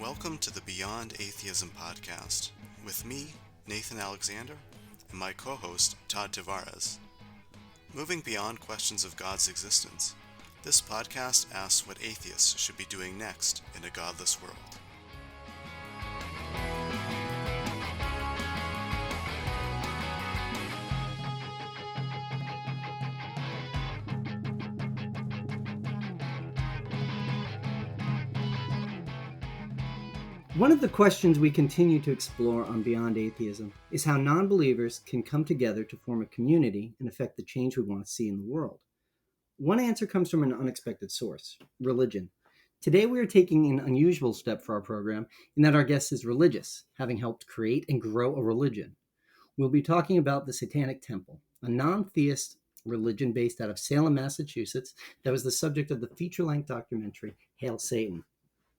Welcome to the Beyond Atheism podcast with me, Nathan Alexander, and my co-host, Todd Tavares. Moving beyond questions of God's existence, this podcast asks what atheists should be doing next in a godless world. One of the questions we continue to explore on Beyond Atheism is how non-believers can come together to form a community and affect the change we want to see in the world. One answer comes from an unexpected source, religion. Today we are taking an unusual step for our program in that our guest is religious, having helped create and grow a religion. We'll be talking about the Satanic Temple, a non-theist religion based out of Salem, Massachusetts, that was the subject of the feature-length documentary, Hail Satan.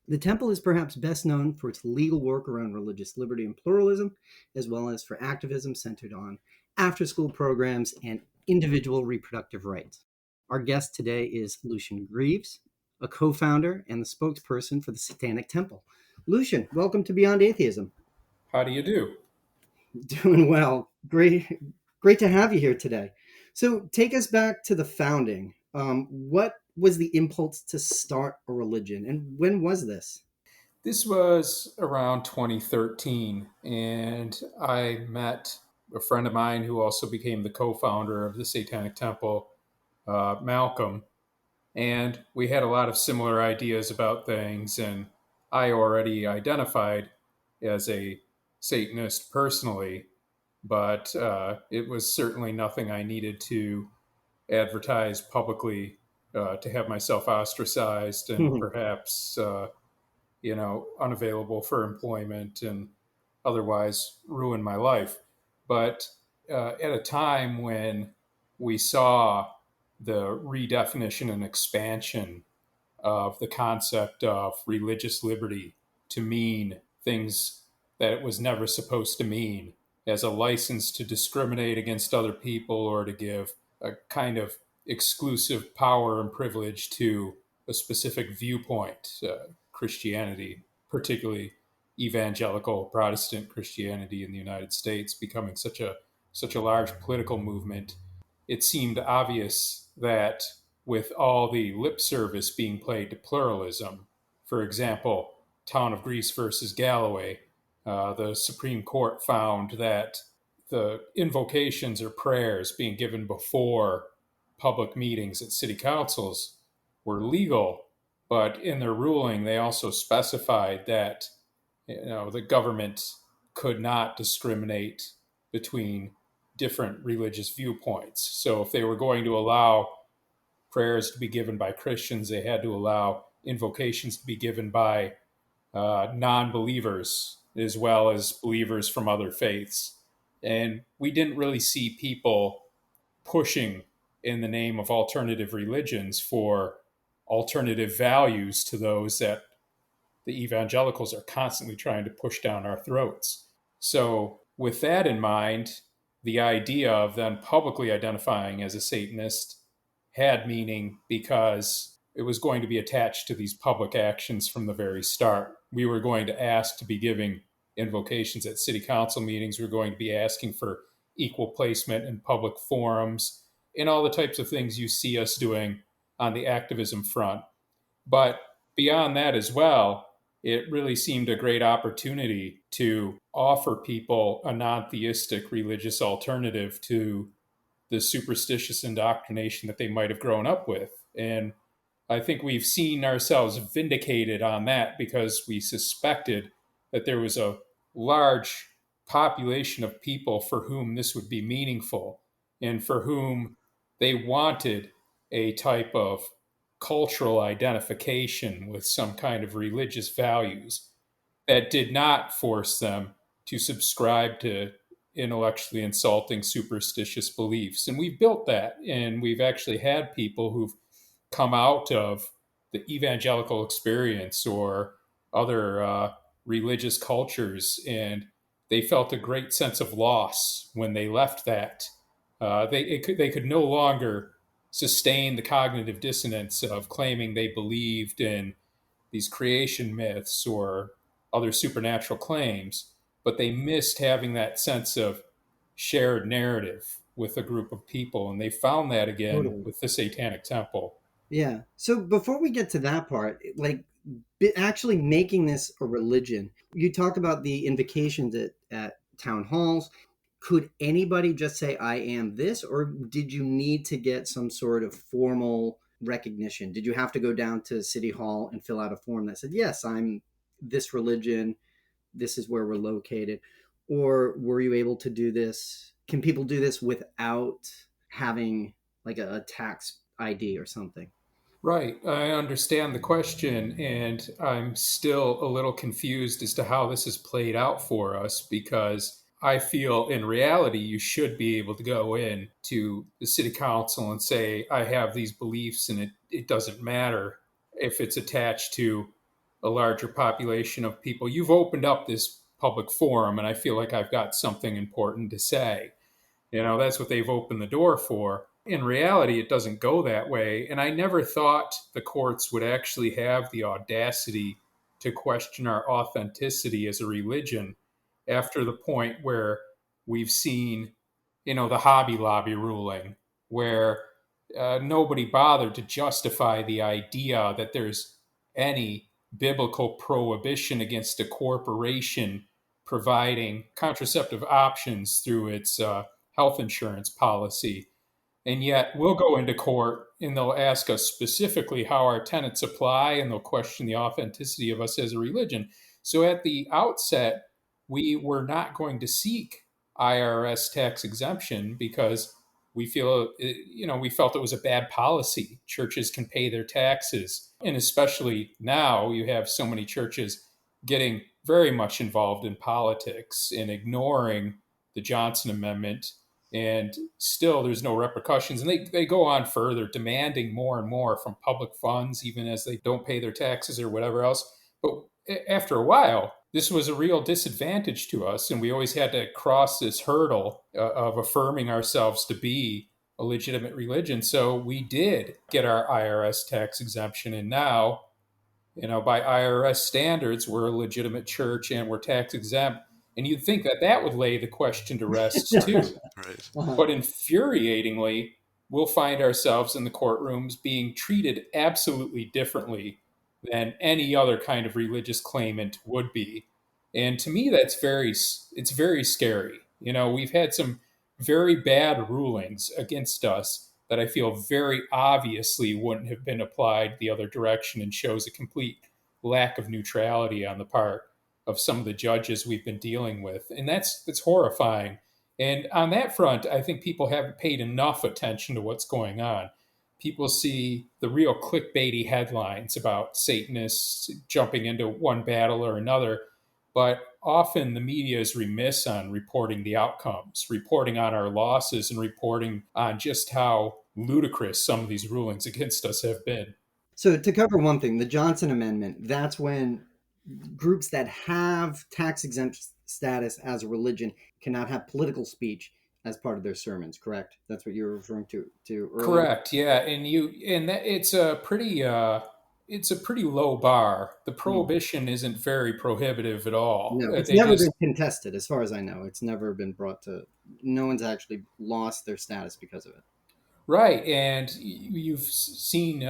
The temple is perhaps best known for its legal work around religious liberty and pluralism, as well as for activism centered on after-school programs and individual reproductive rights. Our guest today is Lucien Greaves, a co-founder and the spokesperson for the Satanic Temple. Lucien, welcome to Beyond Atheism. How do you do? Doing well. Great to have you here today. So take us back to the founding. What was the impulse to start a religion, and when was this? This was around 2013, and I met a friend of mine who also became the co-founder of the Satanic Temple, Malcolm, and we had a lot of similar ideas about things, and I already identified as a Satanist personally, but it was certainly nothing I needed to advertise publicly to have myself ostracized and perhaps, unavailable for employment and otherwise ruin my life. But at a time when we saw the redefinition and expansion of the concept of religious liberty to mean things that it was never supposed to mean, as a license to discriminate against other people or to give a kind of exclusive power and privilege to a specific viewpoint, Christianity, particularly evangelical Protestant Christianity in the United States, becoming such a large political movement. It seemed obvious that with all the lip service being played to pluralism, for example, Town of Greece versus Galloway, the Supreme Court found that the invocations or prayers being given before public meetings at city councils were legal, but in their ruling, they also specified that the government could not discriminate between different religious viewpoints. So if they were going to allow prayers to be given by Christians, they had to allow invocations to be given by non-believers as well as believers from other faiths. And we didn't really see people pushing in the name of alternative religions for alternative values to those that the evangelicals are constantly trying to push down our throats. So with that in mind, the idea of then publicly identifying as a Satanist had meaning because it was going to be attached to these public actions from the very start. We were going to ask to be giving invocations at city council meetings. We're going to be asking for equal placement in public forums and all the types of things you see us doing on the activism front. But beyond that as well, it really seemed a great opportunity to offer people a non-theistic religious alternative to the superstitious indoctrination that they might have grown up with. And I think we've seen ourselves vindicated on that because we suspected that there was a large population of people for whom this would be meaningful and for whom they wanted a type of cultural identification with some kind of religious values that did not force them to subscribe to intellectually insulting superstitious beliefs. And we've built that, and we've actually had people who've come out of the evangelical experience or other religious cultures, and they felt a great sense of loss when they left that. They could no longer sustain the cognitive dissonance of claiming they believed in these creation myths or other supernatural claims, but they missed having that sense of shared narrative with a group of people. And they found that again Totally. with the Satanic Temple. Yeah. So before we get to that part, like actually making this a religion, you talked about the invocations at town halls. Could anybody just say, I am this? Or did you need to get some sort of formal recognition? Did you have to go down to City Hall and fill out a form that said, yes, I'm this religion, this is where we're located? Or were you able to do this? Can people do this without having like a tax ID or something? Right. I understand the question, and I'm still a little confused as to how this is played out for us because I feel in reality you should be able to go in to the city council and say, I have these beliefs, and it doesn't matter if it's attached to a larger population of people. You've opened up this public forum, and I feel like I've got something important to say. That's what they've opened the door for. In reality, it doesn't go that way. And I never thought the courts would actually have the audacity to question our authenticity as a religion after the point where we've seen, the Hobby Lobby ruling, where nobody bothered to justify the idea that there's any biblical prohibition against a corporation providing contraceptive options through its health insurance policy. And yet we'll go into court and they'll ask us specifically how our tenets apply and they'll question the authenticity of us as a religion. So at the outset, we were not going to seek IRS tax exemption because we felt it was a bad policy. Churches can pay their taxes. And especially now, you have so many churches getting very much involved in politics and ignoring the Johnson Amendment. And still, there's no repercussions. And they go on further, demanding more and more from public funds, even as they don't pay their taxes or whatever else. But after a while, this was a real disadvantage to us. And we always had to cross this hurdle of affirming ourselves to be a legitimate religion. So we did get our IRS tax exemption. And now, by IRS standards, we're a legitimate church and we're tax exempt. And you'd think that that would lay the question to rest too. Right. Uh-huh. But infuriatingly, we'll find ourselves in the courtrooms being treated absolutely differently than any other kind of religious claimant would be. And to me, it's very scary. We've had some very bad rulings against us that I feel very obviously wouldn't have been applied the other direction and shows a complete lack of neutrality on the part of some of the judges we've been dealing with. And that's horrifying. And on that front, I think people haven't paid enough attention to what's going on. People see the real clickbaity headlines about Satanists jumping into one battle or another, but often the media is remiss on reporting the outcomes, reporting on our losses, and reporting on just how ludicrous some of these rulings against us have been. So to cover one thing, the Johnson Amendment, that's when groups that have tax exempt status as a religion cannot have political speech as part of their sermons, correct? That's what you were referring to earlier. Correct. Yeah, and that it's a pretty low bar. The Mm. prohibition isn't very prohibitive at all. No, it's They never just been contested, as far as I know. It's never been brought to. No one's actually lost their status because of it. Right, and you've seen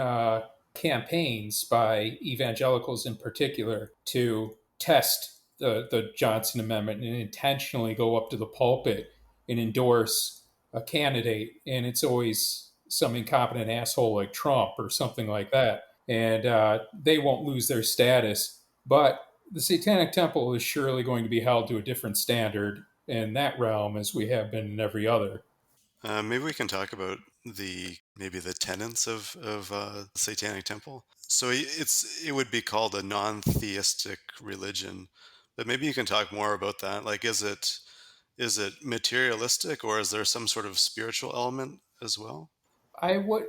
campaigns by evangelicals in particular to test the Johnson Amendment and intentionally go up to the pulpit and endorse a candidate, and it's always some incompetent asshole like Trump or something like that, and they won't lose their status. But the Satanic Temple is surely going to be held to a different standard in that realm as we have been in every other. Maybe we can talk about the tenets of Satanic Temple. So it would be called a non-theistic religion, but maybe you can talk more about that. Like, is it materialistic, or is there some sort of spiritual element as well? I would,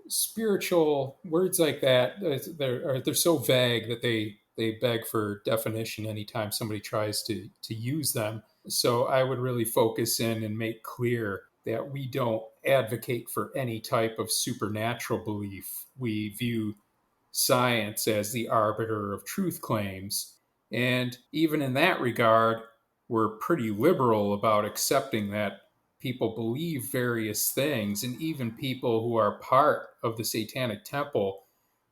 spiritual words like that, they're so vague that they beg for definition anytime somebody tries to use them. So I would really focus in and make clear that we don't advocate for any type of supernatural belief. We view science as the arbiter of truth claims. And even in that regard, we're pretty liberal about accepting that people believe various things, and even people who are part of the Satanic Temple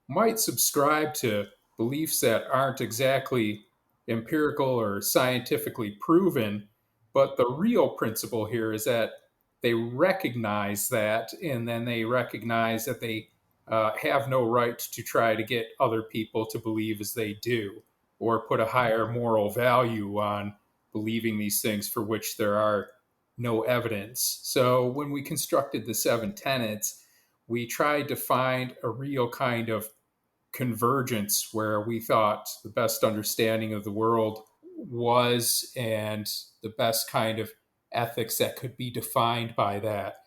might subscribe to beliefs that aren't exactly empirical or scientifically proven. But the real principle here is that they recognize that, and then they recognize that they have no right to try to get other people to believe as they do, or put a higher moral value on believing these things for which there are no evidence. So when we constructed the seven tenets, we tried to find a real kind of convergence where we thought the best understanding of the world was, and the best kind of ethics that could be defined by that.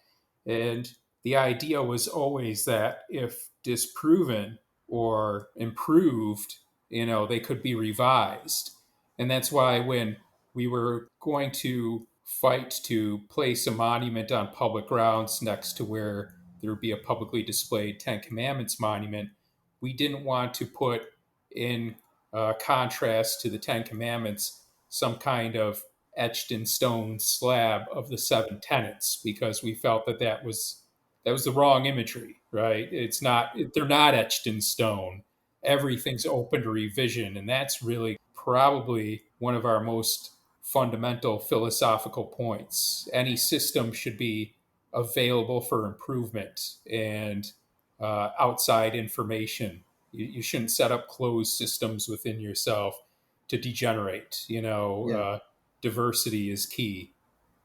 And the idea was always that if disproven or improved, they could be revised. And that's why when we were going to fight to place a monument on public grounds next to where there would be a publicly displayed Ten Commandments monument, we didn't want to put in contrast to the Ten Commandments some kind of etched in stone slab of the seven tenets, because we felt that that was the wrong imagery, right? It's not, they're not etched in stone. Everything's open to revision, and that's really probably one of our most fundamental philosophical points. Any system should be available for improvement and outside information. You shouldn't set up closed systems within yourself to degenerate. Yeah. Diversity is key.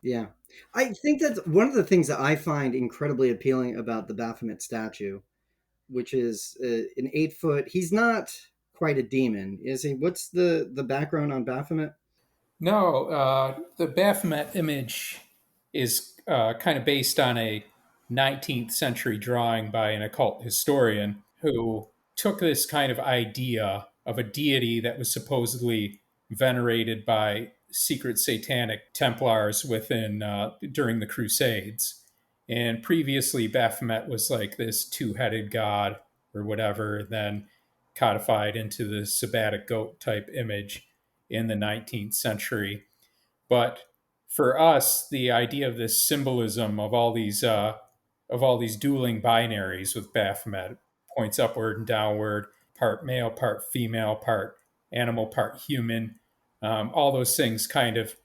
Yeah. I think that's one of the things that I find incredibly appealing about the Baphomet statue, which is an 8 foot. He's not quite a demon, is he? What's the background on Baphomet? No, the Baphomet image is kind of based on a 19th century drawing by an occult historian who took this kind of idea of a deity that was supposedly venerated by secret satanic Templars within during the Crusades. And previously, Baphomet was like this two-headed god or whatever, then codified into the Sabbatic goat type image in the 19th century. But for us, the idea of this symbolism of all these dueling binaries with Baphomet, points upward and downward, part male, part female, part animal, part human, all those things kind of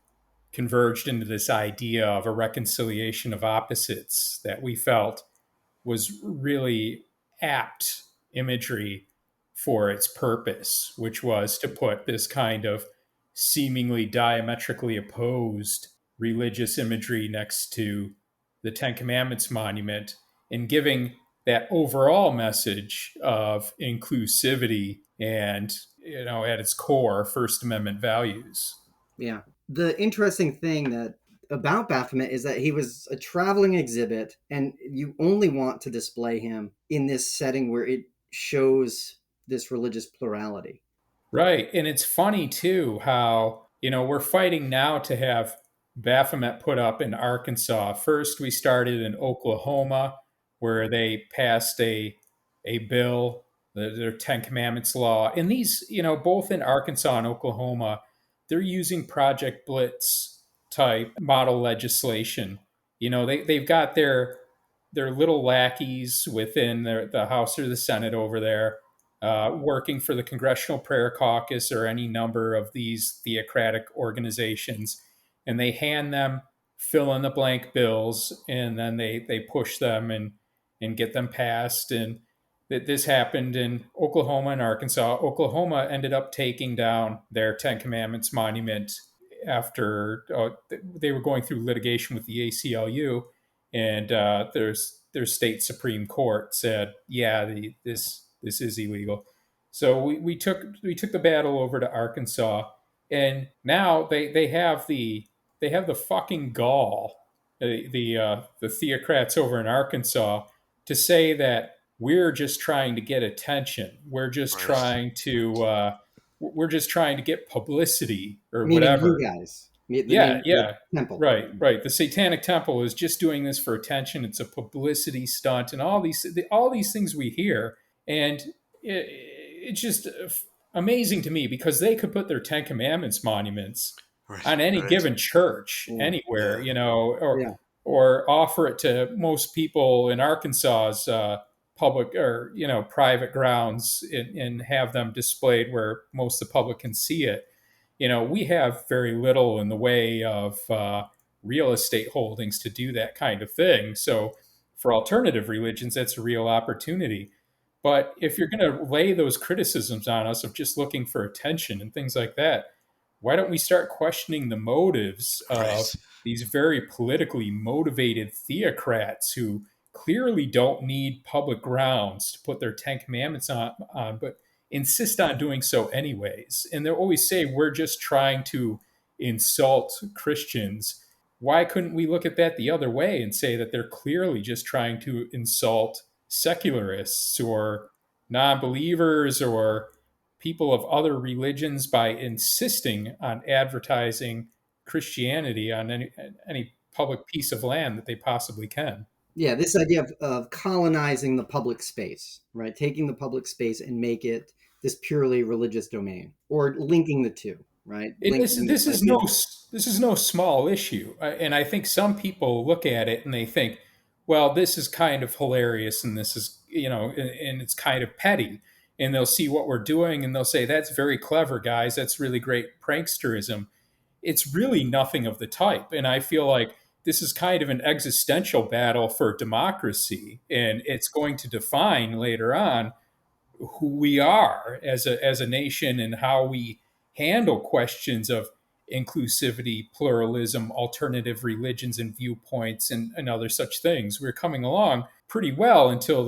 converged into this idea of a reconciliation of opposites that we felt was really apt imagery for its purpose, which was to put this kind of seemingly diametrically opposed religious imagery next to the Ten Commandments monument, and giving that overall message of inclusivity and, at its core, First Amendment values. Yeah. The interesting thing that about Baphomet is that he was a traveling exhibit, and you only want to display him in this setting where it shows this religious plurality. Right. And it's funny too how, we're fighting now to have Baphomet put up in Arkansas. First, we started in Oklahoma, where they passed a bill, their Ten Commandments law. And these, both in Arkansas and Oklahoma, they're using Project Blitz type model legislation. They've got their little lackeys within the House or the Senate over there, working for the Congressional Prayer Caucus or any number of these theocratic organizations, and they hand them fill in the blank bills, and then they push them and get them passed. And that this happened in Oklahoma and Arkansas. Oklahoma ended up taking down their Ten Commandments monument after they were going through litigation with the ACLU, and their state Supreme Court said, yeah, this is illegal. So we took the battle over to Arkansas, and now they have the fucking gall, the theocrats over in Arkansas, to say that we're just trying to get attention. Right. We're just trying to get publicity or Meaning you whatever. guys, the Yeah, name the yeah. temple. Right. The Satanic Temple is just doing this for attention. It's a publicity stunt, and all these things we hear, and it's just amazing to me because they could put their Ten Commandments monuments Right. on any Right. given church Yeah. anywhere, Yeah. you know, Yeah. or offer it to most people in Arkansas's public or private grounds and have them displayed where most of the public can see it. We have very little in the way of real estate holdings to do that kind of thing. So for alternative religions, that's a real opportunity. But if you're going to lay those criticisms on us of just looking for attention and things like that, why don't we start questioning the motives of Right. these very politically motivated theocrats who clearly don't need public grounds to put their Ten Commandments on, but insist on doing so anyways? And they'll always say, we're just trying to insult Christians. Why couldn't we look at that the other way and say that they're clearly just trying to insult secularists or non believers or people of other religions by insisting on advertising Christianity on any public piece of land that they possibly can? Yeah, this idea of colonizing the public space, right? Taking the public space and make it this purely religious domain, or linking the two, right? It is, Linking this idea. this is no small issue, and I think some people look at it and they think, well, this is kind of hilarious, and this is and it's kind of petty, and they'll see what we're doing and they'll say, that's very clever, guys, that's really great pranksterism. It's really nothing of the type, and I feel like this is kind of an existential battle for democracy, and it's going to define later on who we are as a nation and how we handle questions of inclusivity, pluralism, alternative religions and viewpoints, and other such things. We're coming along pretty well until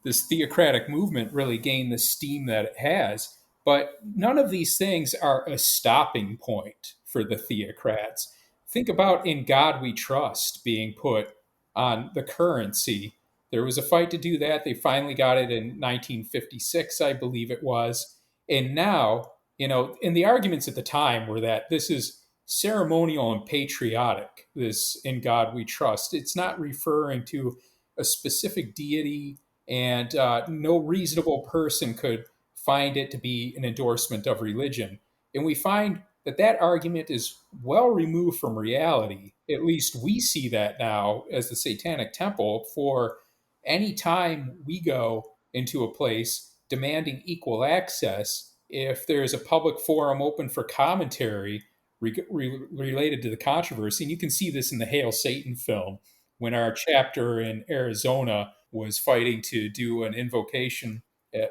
this theocratic movement really gained the steam that it has. But none of these things are a stopping point for the theocrats. Think about "In God We Trust" being put on the currency. There was a fight to do that. They finally got it in 1956, I believe it was. And now, and the arguments at the time were that this is ceremonial and patriotic, this "In God We Trust." It's not referring to a specific deity, and no reasonable person could find it to be an endorsement of religion. And we find that that argument is well removed from reality. At least we see that now as the Satanic Temple. For any time we go into a place demanding equal access, if there's a public forum open for commentary related to the controversy, and you can see this in the Hail Satan film, when our chapter in Arizona was fighting to do an invocation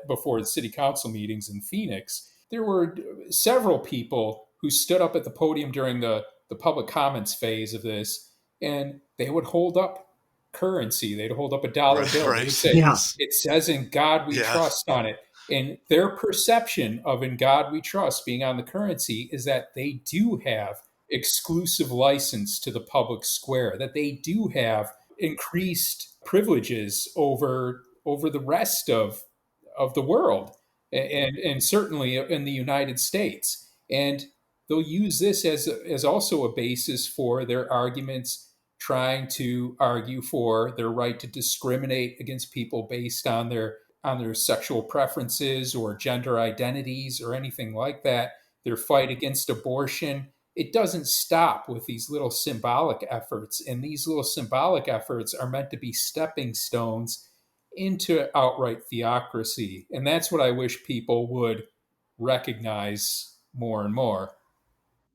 before the city council meetings in Phoenix, there were several people who stood up at the podium during the public comments phase of this, and they would hold up currency. They'd hold up a dollar Right. bill. They would Right. say, Yeah. Yes. "It says in God we Yeah. trust" on it. And their perception of "In God We Trust" being on the currency is that they do have exclusive license to the public square, that they do have increased privileges over the rest of the world, and certainly in the United States. And they'll use this as also a basis for their arguments, trying to argue for their right to discriminate against people based on their sexual preferences or gender identities or anything like that. Their fight against abortion. It doesn't stop with these little symbolic efforts, and these little symbolic efforts are meant to be stepping stones into outright theocracy. And that's what I wish people would recognize more and more.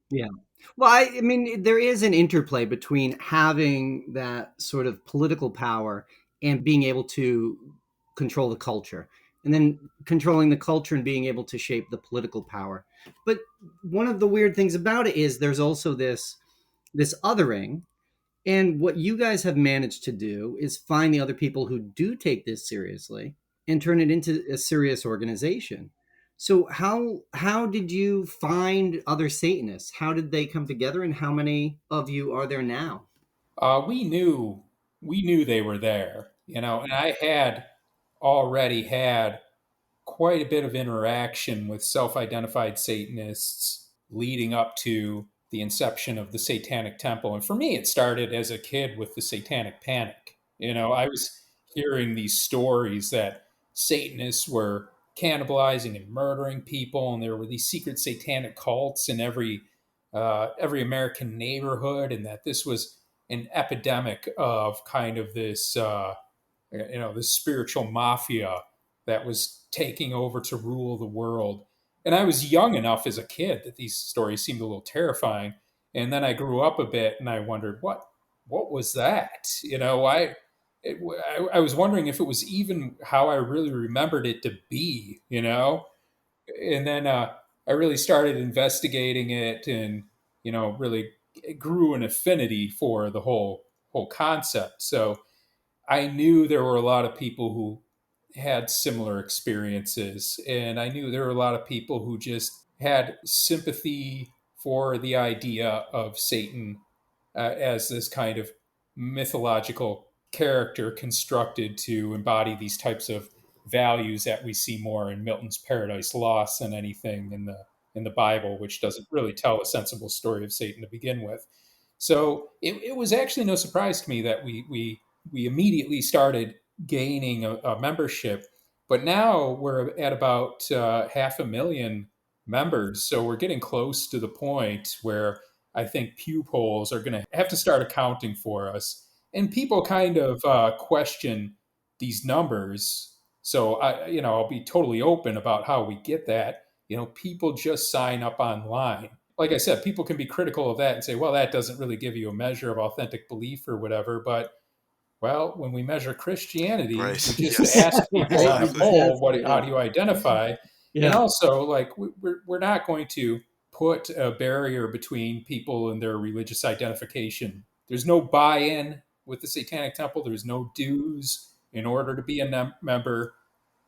Yeah. Well, I mean, there is an interplay between having that sort of political power and being able to control the culture, and then controlling the culture and being able to shape the political power. But one of the weird things about it is there's also this othering. And what you guys have managed to do is find the other people who do take this seriously and turn it into a serious organization. So how did you find other Satanists? How did they come together, and how many of you are there now? We knew they were there, and I had already had quite a bit of interaction with self-identified Satanists leading up to the inception of the Satanic Temple. And for me, it started as a kid with the Satanic Panic. I was hearing these stories that Satanists were cannibalizing and murdering people, and there were these secret satanic cults in every American neighborhood, and that this was an epidemic of kind of this this spiritual mafia that was taking over to rule the world. And I was young enough as a kid that these stories seemed a little terrifying. And then I grew up a bit, and I wondered what was that? I was wondering if it was even how I really remembered it to be. And then I really started investigating it, and really grew an affinity for the whole concept. So I knew there were a lot of people who had similar experiences, and I knew there were a lot of people who just had sympathy for the idea of Satan as this kind of mythological character constructed to embody these types of values that we see more in Milton's Paradise Lost than anything in the Bible, which doesn't really tell a sensible story of Satan to begin with. So it was actually no surprise to me that we immediately started gaining a membership, but now we're at about 500,000 members. So we're getting close to the point where I think pew polls are going to have to start accounting for us. And people kind of question these numbers. So I'll be totally open about how we get that. People just sign up online. Like I said, people can be critical of that and say, well, that doesn't really give you a measure of authentic belief or whatever. But well, when we measure Christianity, Right. we just Yes. ask people in a Exactly. poll, how do you identify? And Yeah. also, like, we're not going to put a barrier between people and their religious identification. There's no buy-in with the Satanic Temple. There's no dues in order to be a member.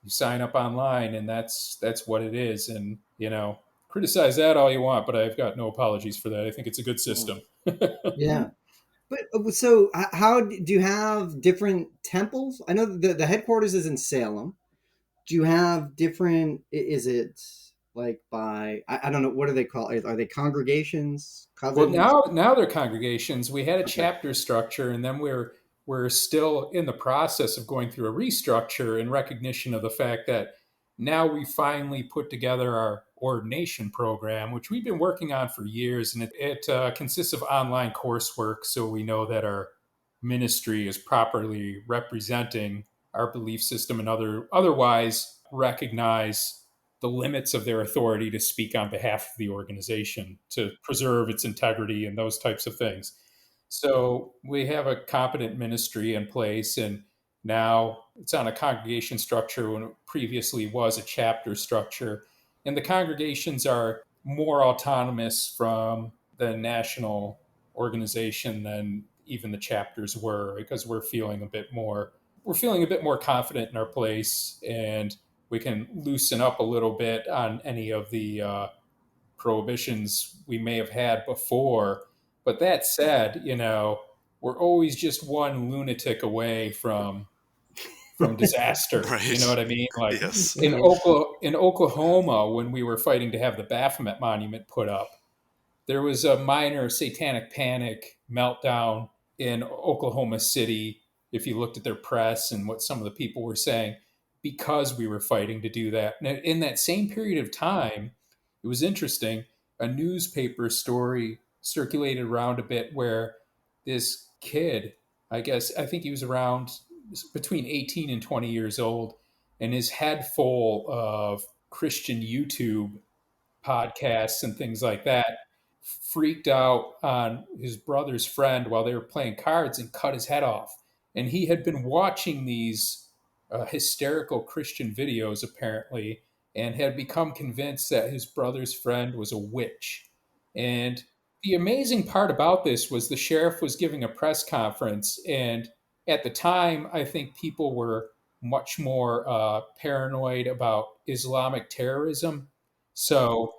You sign up online, and that's what it is. And criticize that all you want, but I've got no apologies for that. I think it's a good system. Yeah. But so, how do you have different temples? I know the headquarters is in Salem. Do you have different? Is it like by I don't know, what do they call it? Are they congregations, Well, covens? now they're congregations. We had a Okay. chapter structure, and then we're still in the process of going through a restructure in recognition of the fact that now we finally put together our ordination program, which we've been working on for years, and it consists of online coursework, so we know that our ministry is properly representing our belief system and otherwise recognize the limits of their authority to speak on behalf of the organization, to preserve its integrity and those types of things. So we have a competent ministry in place, and now it's on a congregation structure when it previously was a chapter structure. And the congregations are more autonomous from the national organization than even the chapters were, because we're feeling a bit more confident in our place, and we can loosen up a little bit on any of the prohibitions we may have had before. But that said, we're always just one lunatic away from disaster. You know Right. what I mean? Like Yes. In Oklahoma, when we were fighting to have the Baphomet monument put up, there was a minor satanic panic meltdown in Oklahoma City. If you looked at their press and what some of the people were saying, because we were fighting to do that. And in that same period of time, it was interesting. A newspaper story circulated around a bit where this kid, I think he was around between 18 and 20 years old, and his head full of Christian YouTube podcasts and things like that, freaked out on his brother's friend while they were playing cards and cut his head off. And he had been watching these hysterical Christian videos, apparently, and had become convinced that his brother's friend was a witch. And the amazing part about this was the sheriff was giving a press conference. And at the time, I think people were much more paranoid about Islamic terrorism. So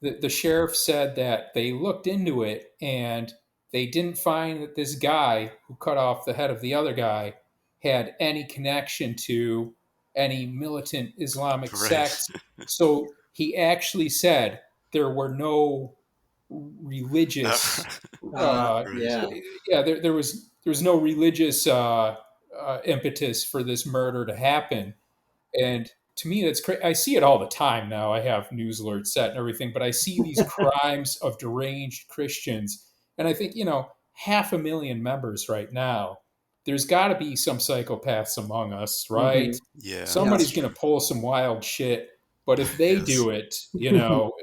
the sheriff said that they looked into it and they didn't find that this guy who cut off the head of the other guy had any connection to any militant Islamic Right. sects. So he actually said there were no religious, uh, Right. Yeah. yeah, there was no religious impetus for this murder to happen. And to me, that's crazy. I see it all the time now. I have news alerts set and everything, but I see these crimes of deranged Christians, and I think, 500,000 members right now. There's got to be some psychopaths among us, right? Hmm. Yeah, Yes. that's Somebody's true. going to pull some wild shit. But if they Yes. do it,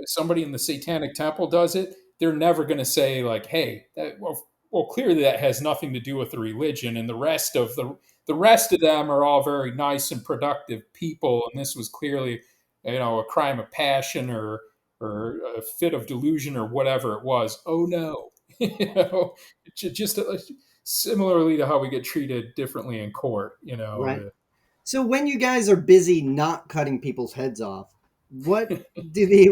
somebody in the Satanic Temple does it, they're never going to say like, "Hey, well, clearly that has nothing to do with the religion," and the rest of them are all very nice and productive people, and this was clearly, a crime of passion or a fit of delusion or whatever it was. Oh no, just similarly to how we get treated differently in court. Right. So when you guys are busy not cutting people's heads off, what do they?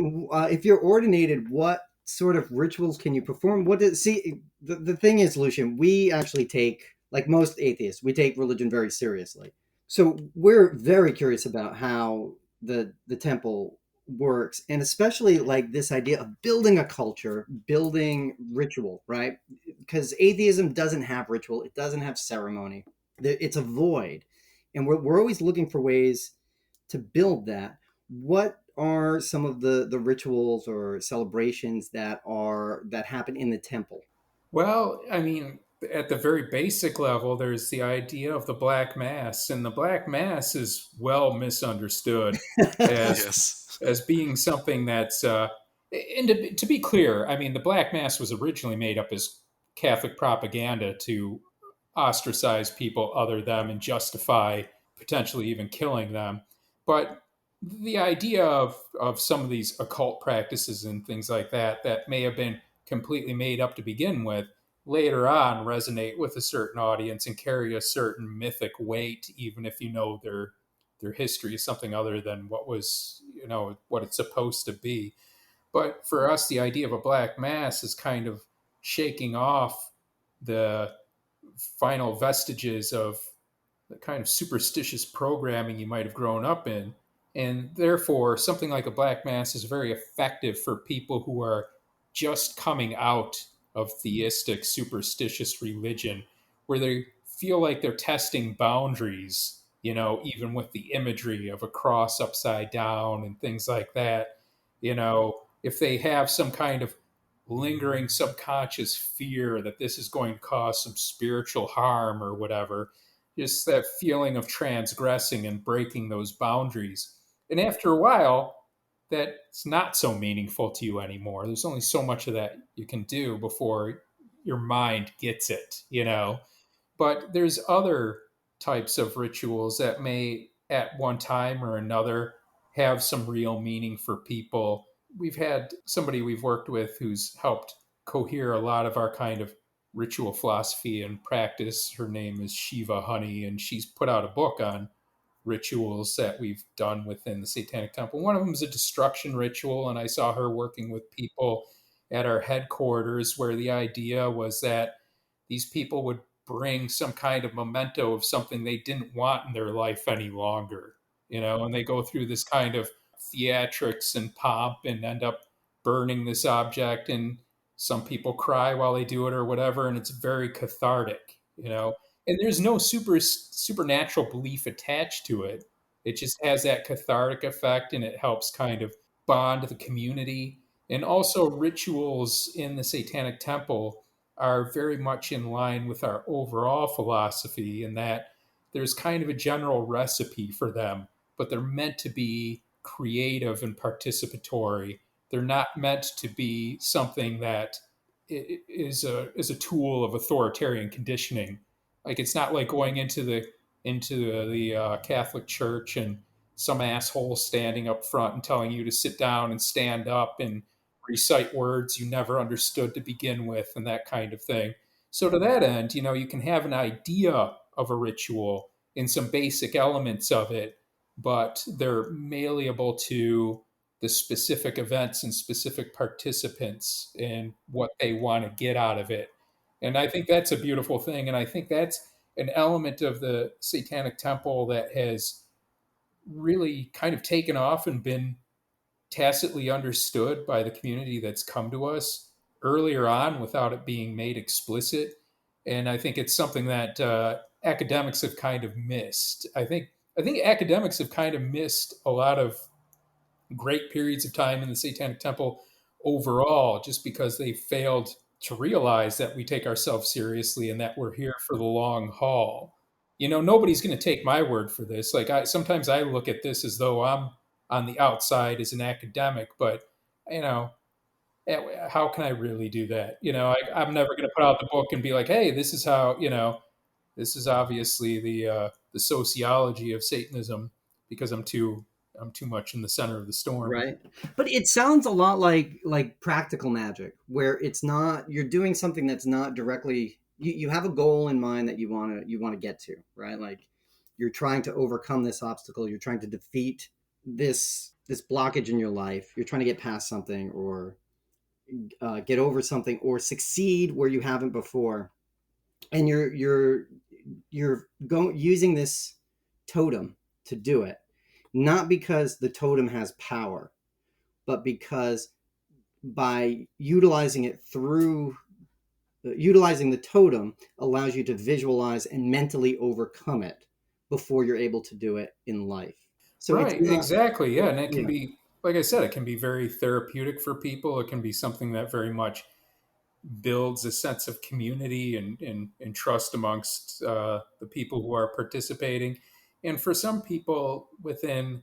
If you're ordinated, what sort of rituals can you perform? What does see? The thing is, Lucian, we actually take, like most atheists, we take religion very seriously. So we're very curious about how the temple works, and especially like this idea of building a culture, building ritual, right? Because atheism doesn't have ritual, it doesn't have ceremony. It's a void, and we're always looking for ways to build that. What are some of the rituals or celebrations that happen in the temple? Well, I mean, at the very basic level, there's the idea of the Black Mass, and the Black Mass is well misunderstood as Yes. being something that's. And to be clear, I mean, the Black Mass was originally made up as Catholic propaganda to ostracize people other than and justify potentially even killing them. But the idea of some of these occult practices and things like that may have been completely made up to begin with, later on resonate with a certain audience and carry a certain mythic weight, even if their history is something other than what it's supposed to be. But for us, the idea of a black mass is kind of shaking off the final vestiges of the kind of superstitious programming you might have grown up in. And therefore, something like a black mass is very effective for people who are just coming out of theistic, superstitious religion, where they feel like they're testing boundaries, even with the imagery of a cross upside down and things like that. If they have some kind of lingering subconscious fear that this is going to cause some spiritual harm or whatever, just that feeling of transgressing and breaking those boundaries. And after a while, that's not so meaningful to you anymore. There's only so much of that you can do before your mind gets it. But there's other types of rituals that may, at one time or another, have some real meaning for people. We've had somebody we've worked with who's helped cohere a lot of our kind of ritual philosophy and practice. Her name is Shiva Honey, and she's put out a book on rituals that we've done within the Satanic Temple. One of them is a destruction ritual, and I saw her working with people at our headquarters where the idea was that these people would bring some kind of memento of something they didn't want in their life any longer, and they go through this kind of theatrics and pomp and end up burning this object, and some people cry while they do it or whatever, and it's very cathartic. And there's no supernatural belief attached to it. It just has that cathartic effect, and it helps kind of bond the community. And also, rituals in the Satanic Temple are very much in line with our overall philosophy in that there's kind of a general recipe for them, but they're meant to be creative and participatory. They're not meant to be something that is a tool of authoritarian conditioning. Like, it's not like going into the Catholic Church and some asshole standing up front and telling you to sit down and stand up and recite words you never understood to begin with and that kind of thing. So to that end, you can have an idea of a ritual in some basic elements of it, but they're malleable to the specific events and specific participants and what they want to get out of it. And I think that's a beautiful thing. And I think that's an element of the Satanic Temple that has really kind of taken off and been tacitly understood by the community that's come to us earlier on without it being made explicit. And I think it's something that academics have kind of missed. I think, I think academics have kind of missed a lot of great periods of time in the Satanic Temple overall, just because they failed to realize that we take ourselves seriously and that we're here for the long haul. Nobody's going to take my word for this. Like, sometimes I look at this as though I'm on the outside as an academic, but you know, how can I really do that? I'm never going to put out the book and be like, hey, this is how, this is obviously the sociology of Satanism, because I'm too much in the center of the storm. Right. But it sounds a lot like practical magic, where it's not, you're doing something that's not directly, you have a goal in mind that you want to get to, right? Like you're trying to overcome this obstacle, you're trying to defeat this blockage in your life, you're trying to get past something, or get over something, or succeed where you haven't before. And you're going using this totem to do it, not because the totem has power, but because by utilizing the totem allows you to visualize and mentally overcome it before you're able to do it in life. So it's Right, not, exactly. Yeah, and it can yeah, be, like I said, it can be very therapeutic for people. It can be something that very much builds a sense of community and trust amongst the people who are participating. And for some people within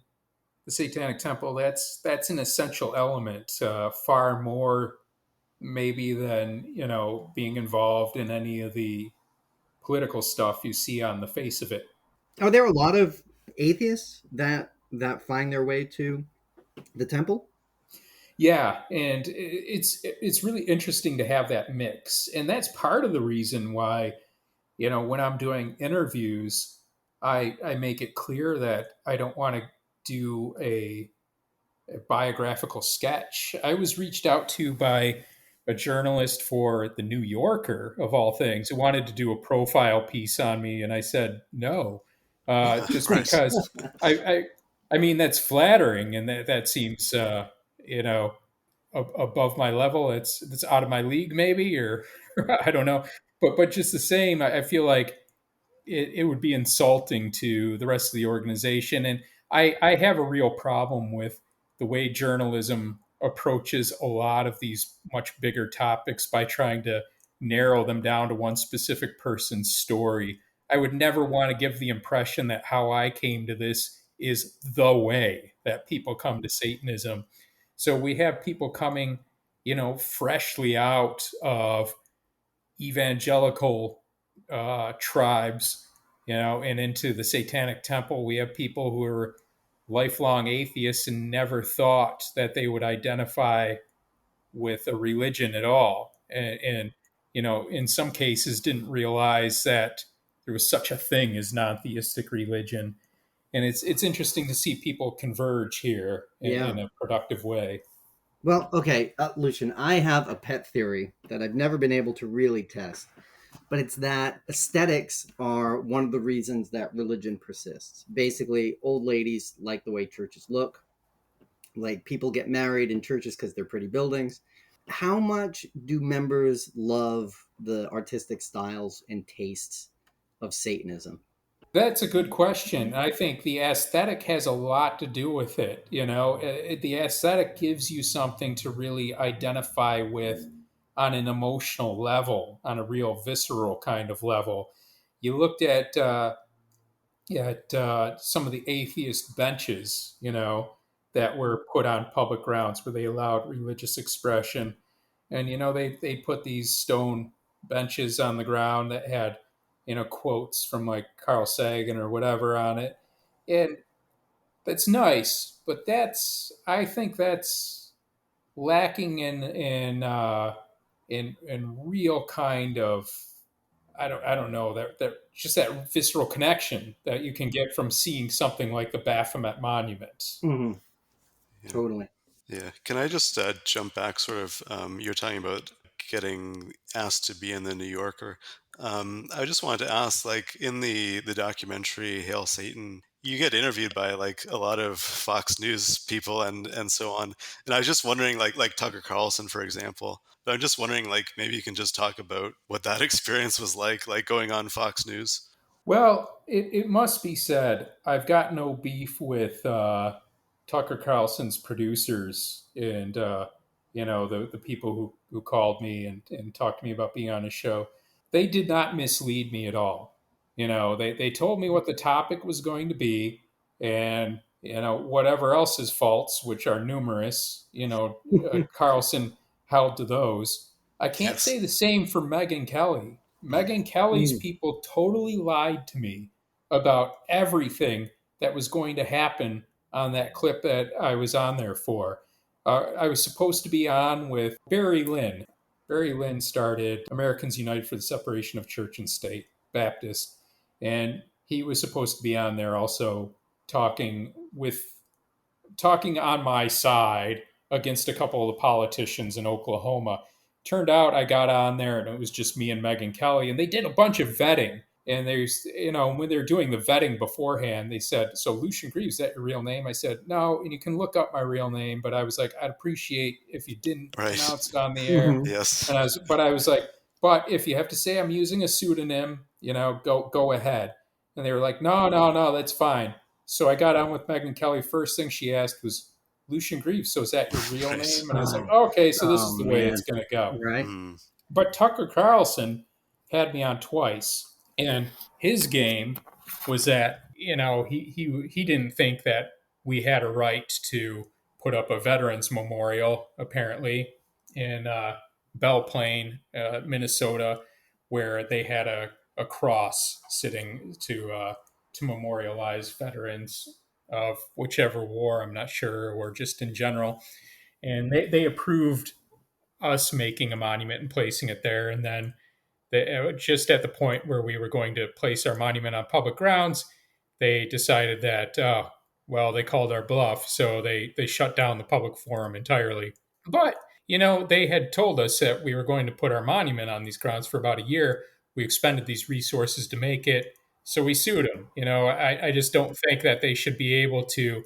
the Satanic Temple, that's an essential element, far more maybe than being involved in any of the political stuff you see on the face of it. are there a lot of atheists that find their way to the temple? Yeah, and it's really interesting to have that mix, and that's part of the reason why when I'm doing interviews, I make it clear that I don't want to do a biographical sketch. I was reached out to by a journalist for the New Yorker, of all things, who wanted to do a profile piece on me, and I said no, just Right. because I, I, I mean that's flattering, and that seems you know above my level. It's out of my league, maybe, or I don't know. But just the same, I feel like it would be insulting to the rest of the organization. And I have a real problem with the way journalism approaches a lot of these much bigger topics by trying to narrow them down to one specific person's story. I would never want to give the impression that how I came to this is the way that people come to Satanism. So we have people coming, freshly out of evangelical tribes, and into the Satanic Temple. We have people who are lifelong atheists and never thought that they would identify with a religion at all. And in some cases, didn't realize that there was such a thing as non theistic religion. And it's interesting to see people converge here Yeah. in a productive way. Well, okay, Lucian, I have a pet theory that I've never been able to really test, but it's that aesthetics are one of the reasons that religion persists. Basically, old ladies like the way churches look, like people get married in churches because they're pretty buildings. How much do members love the artistic styles and tastes of Satanism? That's a good question. I think the aesthetic has a lot to do with it. The aesthetic gives you something to really identify with on an emotional level, on a real visceral kind of level. You looked at some of the atheist benches, that were put on public grounds where they allowed religious expression. And, they put these stone benches on the ground that had, quotes from like Carl Sagan or whatever on it. And that's nice, but I think that's lacking in real kind of, I don't know, that just that visceral connection that you can get from seeing something like the Baphomet Monument. Mm-hmm. Yeah. Totally. Yeah. Can I just jump back sort of? You're talking about getting asked to be in the New Yorker. I just wanted to ask, like, in the documentary Hail Satan, you get interviewed by like a lot of Fox News people and so on. And I was just wondering, like Tucker Carlson, for example. But I'm just wondering, like, maybe you can just talk about what that experience was like going on Fox News. Well, it must be said, I've got no beef with Tucker Carlson's producers and the people who called me and talked to me about being on his show. They did not mislead me at all. They told me what the topic was going to be, and whatever else is false, which are numerous. Carlson held to those. I can't Yes. say the same for Megyn Kelly. Megyn Kelly's people totally lied to me about everything that was going to happen on that clip that I was on there for. I was supposed to be on with Barry Lynn. Barry Lynn started Americans United for the Separation of Church and State, Baptist, and he was supposed to be on there also talking on my side against a couple of the politicians in Oklahoma. Turned out I got on there and it was just me and Megyn Kelly, and they did a bunch of vetting. And when they're doing the vetting beforehand, they said, "So Lucien Greaves, is that your real name?" I said, "No," and you can look up my real name, but I was like, "I'd appreciate if you didn't Right. announce it on the air." Yes. And I was like, "But if you have to say I'm using a pseudonym, go ahead." And they were like, "No, that's fine." So I got on with Megyn Kelly. First thing she asked was, "Lucien Greaves, so is that your real Right. name?" And I was like, "Okay, so this is the way man. it's going to go." Right. But Tucker Carlson had me on twice, and his game was that he didn't think that we had a right to put up a veterans memorial, apparently, in Belle Plaine, Minnesota, where they had a cross sitting to memorialize veterans of whichever war, I'm not sure, or just in general. And they approved us making a monument and placing it there. And then just at the point where we were going to place our monument on public grounds, they decided that, they called our bluff. So they shut down the public forum entirely. But, they had told us that we were going to put our monument on these grounds for about a year. We expended these resources to make it. So we sued them. I just don't think that they should be able to,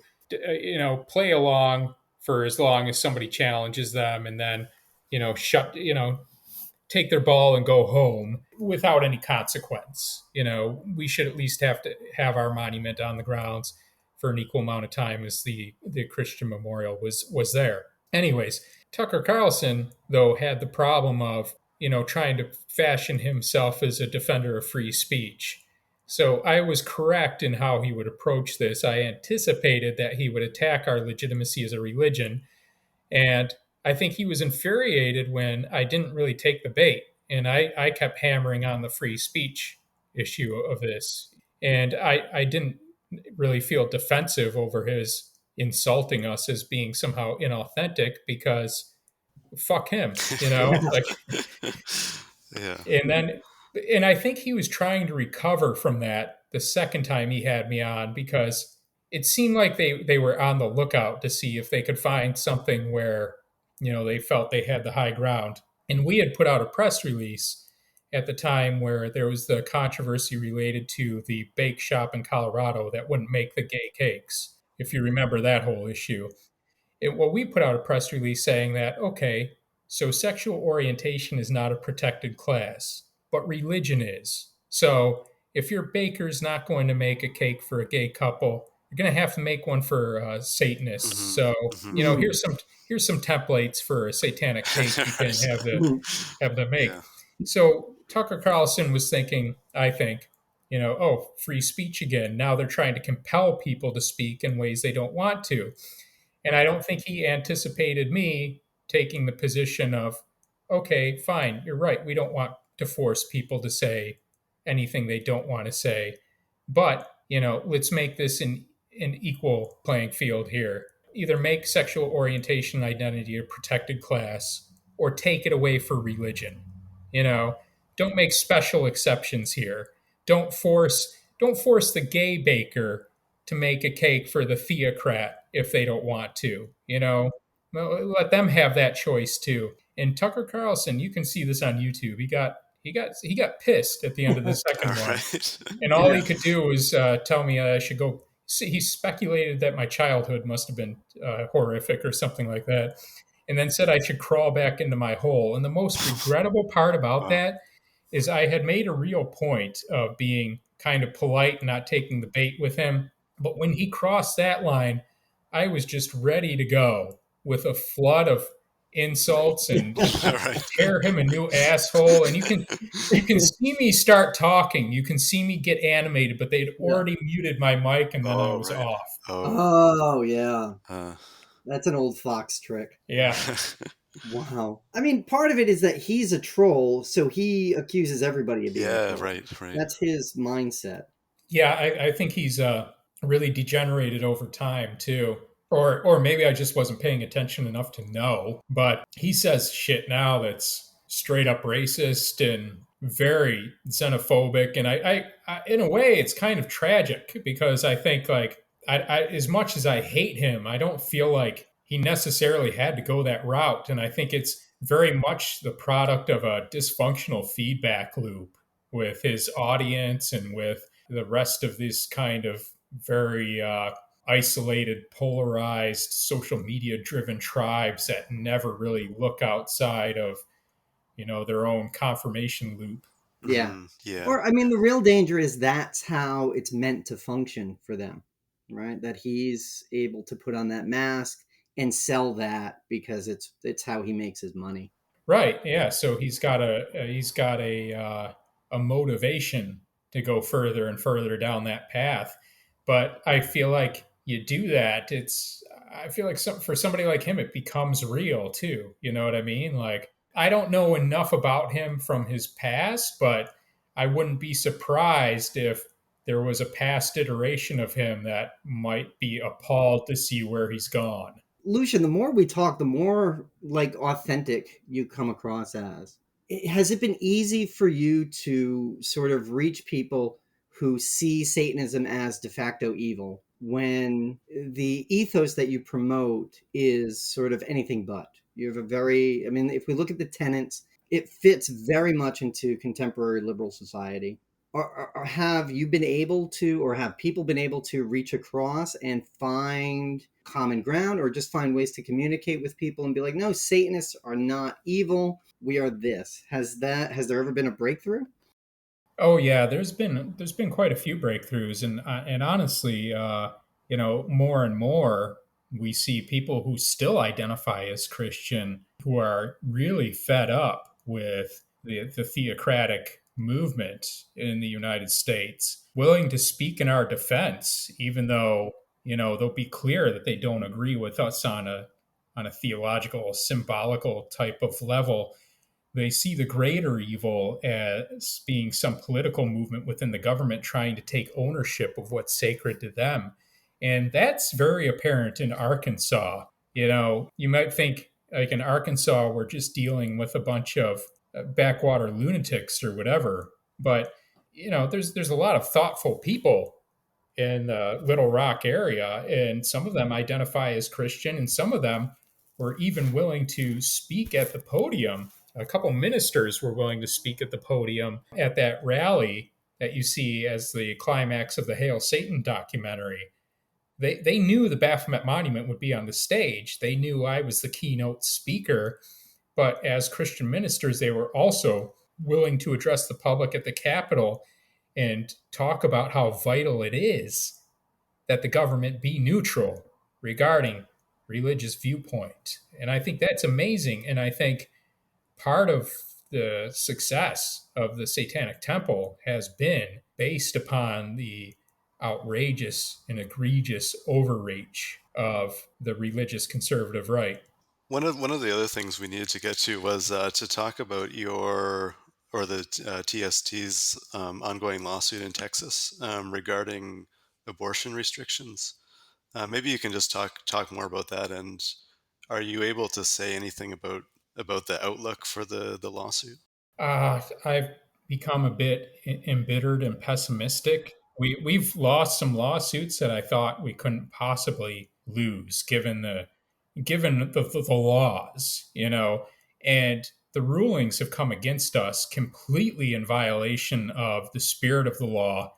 play along for as long as somebody challenges them and then, take their ball and go home without any consequence. We should at least have to have our monument on the grounds for an equal amount of time as the Christian memorial was there. Anyways, Tucker Carlson, though, had the problem of, trying to fashion himself as a defender of free speech. So I was correct in how he would approach this. I anticipated that he would attack our legitimacy as a religion. And I think he was infuriated when I didn't really take the bait. And I kept hammering on the free speech issue of this. And I didn't really feel defensive over his insulting us as being somehow inauthentic because fuck him, like, Yeah. and I think he was trying to recover from that the second time he had me on because it seemed like they were on the lookout to see if they could find something where, they felt they had the high ground. And we had put out a press release at the time where there was the controversy related to the bake shop in Colorado that wouldn't make the gay cakes, if you remember that whole issue. We put out a press release saying that, okay, so sexual orientation is not a protected class, but religion is. So if your baker's not going to make a cake for a gay couple, you're going to have to make one for Satanists. So here's some templates for a satanic cake you can have them make. Yeah. So Tucker Carlson was thinking, I think, free speech again. Now they're trying to compel people to speak in ways they don't want to. And I don't think he anticipated me taking the position of, okay, fine, you're right. We don't want to force people to say anything they don't want to say. But, let's make this an equal playing field here. Either make sexual orientation and identity a protected class or take it away for religion. Don't make special exceptions here. Don't force the gay baker to make a cake for the theocrat if they don't want to. Let them have that choice too. And Tucker Carlson, you can see this on YouTube. He got pissed at the end of the second one, Right. and all he could do was tell me I should go. He speculated that my childhood must have been horrific or something like that, and then said I should crawl back into my hole. And the most regrettable part about that is I had made a real point of being kind of polite and not taking the bait with him. But when he crossed that line, I was just ready to go with a flood of insults and Right. tear him a new asshole. And you can see me start talking. You can see me get animated, but they'd already muted my mic and then I Oh, was right. off. Oh, yeah. Uh, That's an old Fox trick. Yeah. Wow. I mean, part of it is that he's a troll, so he accuses everybody of being a yeah, troll. right. That's his mindset. Yeah, I think he's really degenerated over time too. Or maybe I just wasn't paying attention enough to know. But he says shit now that's straight up racist and very xenophobic. And I in a way, it's kind of tragic because I think like as much as I hate him, I don't feel like he necessarily had to go that route. And I think it's very much the product of a dysfunctional feedback loop with his audience and with the rest of this kind of very isolated, polarized, social media driven tribes that never really look outside of, their own confirmation loop. Yeah. Yeah. Or, I mean, the real danger is that's how it's meant to function for them, right? That he's able to put on that mask and sell that because it's how he makes his money. Right. Yeah. So he's got a motivation to go further and further down that path. But I feel like you do that. I feel like for somebody like him, it becomes real too. You know what I mean? Like, I don't know enough about him from his past, but I wouldn't be surprised if there was a past iteration of him that might be appalled to see where he's gone. Lucien, the more we talk, the more like authentic you come across as. Has it been easy for you to sort of reach people who see Satanism as de facto evil when the ethos that you promote is sort of anything but? You have a very, I mean, if we look at the tenets, it fits very much into contemporary liberal society. Or have you been able to, or have people been able to reach across and find common ground, or just find ways to communicate with people and be like, no, Satanists are not evil. We are this. Has there ever been a breakthrough? Oh yeah, there's been quite a few breakthroughs, and honestly, more and more we see people who still identify as Christian who are really fed up with the theocratic movement in the United States, willing to speak in our defense, even though they'll be clear that they don't agree with us on a theological, symbolical type of level. They see the greater evil as being some political movement within the government trying to take ownership of what's sacred to them. And that's very apparent in Arkansas. You might think, like in Arkansas, we're just dealing with a bunch of backwater lunatics or whatever. But, there's a lot of thoughtful people in the Little Rock area, and some of them identify as Christian, and some of them were even willing to speak at the podium. A couple ministers were willing to speak at the podium at that rally that you see as the climax of the Hail Satan documentary. They knew the Baphomet Monument would be on the stage. They knew I was the keynote speaker, but as Christian ministers, they were also willing to address the public at the Capitol and talk about how vital it is that the government be neutral regarding religious viewpoint. And I think that's amazing. And I think part of the success of the Satanic Temple has been based upon the outrageous and egregious overreach of the religious conservative right. One of the other things we needed to get to was to talk about the TST's ongoing lawsuit in Texas regarding abortion restrictions. Maybe you can just talk more about that. And are you able to say anything about the outlook for the lawsuit? I've become a bit embittered and pessimistic. We've lost some lawsuits that I thought we couldn't possibly lose, given the laws, and the rulings have come against us completely in violation of the spirit of the law,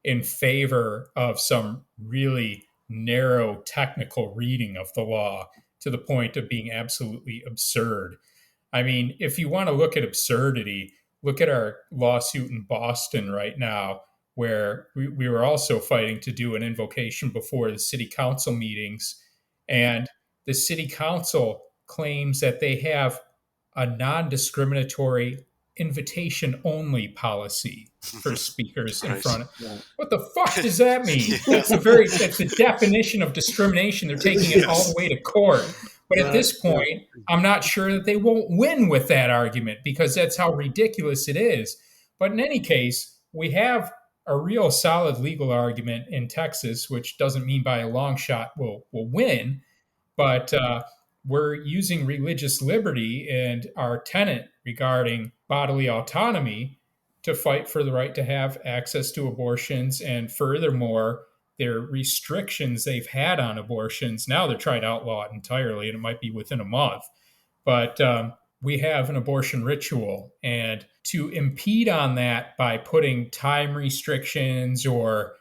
in favor of some really narrow technical reading of the law to the point of being absolutely absurd. I mean, if you want to look at absurdity, look at our lawsuit in Boston right now, where we were also fighting to do an invocation before the city council meetings. And the city council claims that they have a non-discriminatory invitation only policy for speakers in Right. front of. Yeah. What the fuck does that mean? Yeah. That's the definition of discrimination. They're taking it all the way to court. But at this point, I'm not sure that they won't win with that argument, because that's how ridiculous it is. But in any case, we have a real solid legal argument in Texas, which doesn't mean by a long shot we'll win, but we're using religious liberty and our tenet regarding bodily autonomy to fight for the right to have access to abortions. And furthermore, their restrictions they've had on abortions, now they're trying to outlaw it entirely, and it might be within a month. But we have an abortion ritual, and to impede on that by putting time restrictions or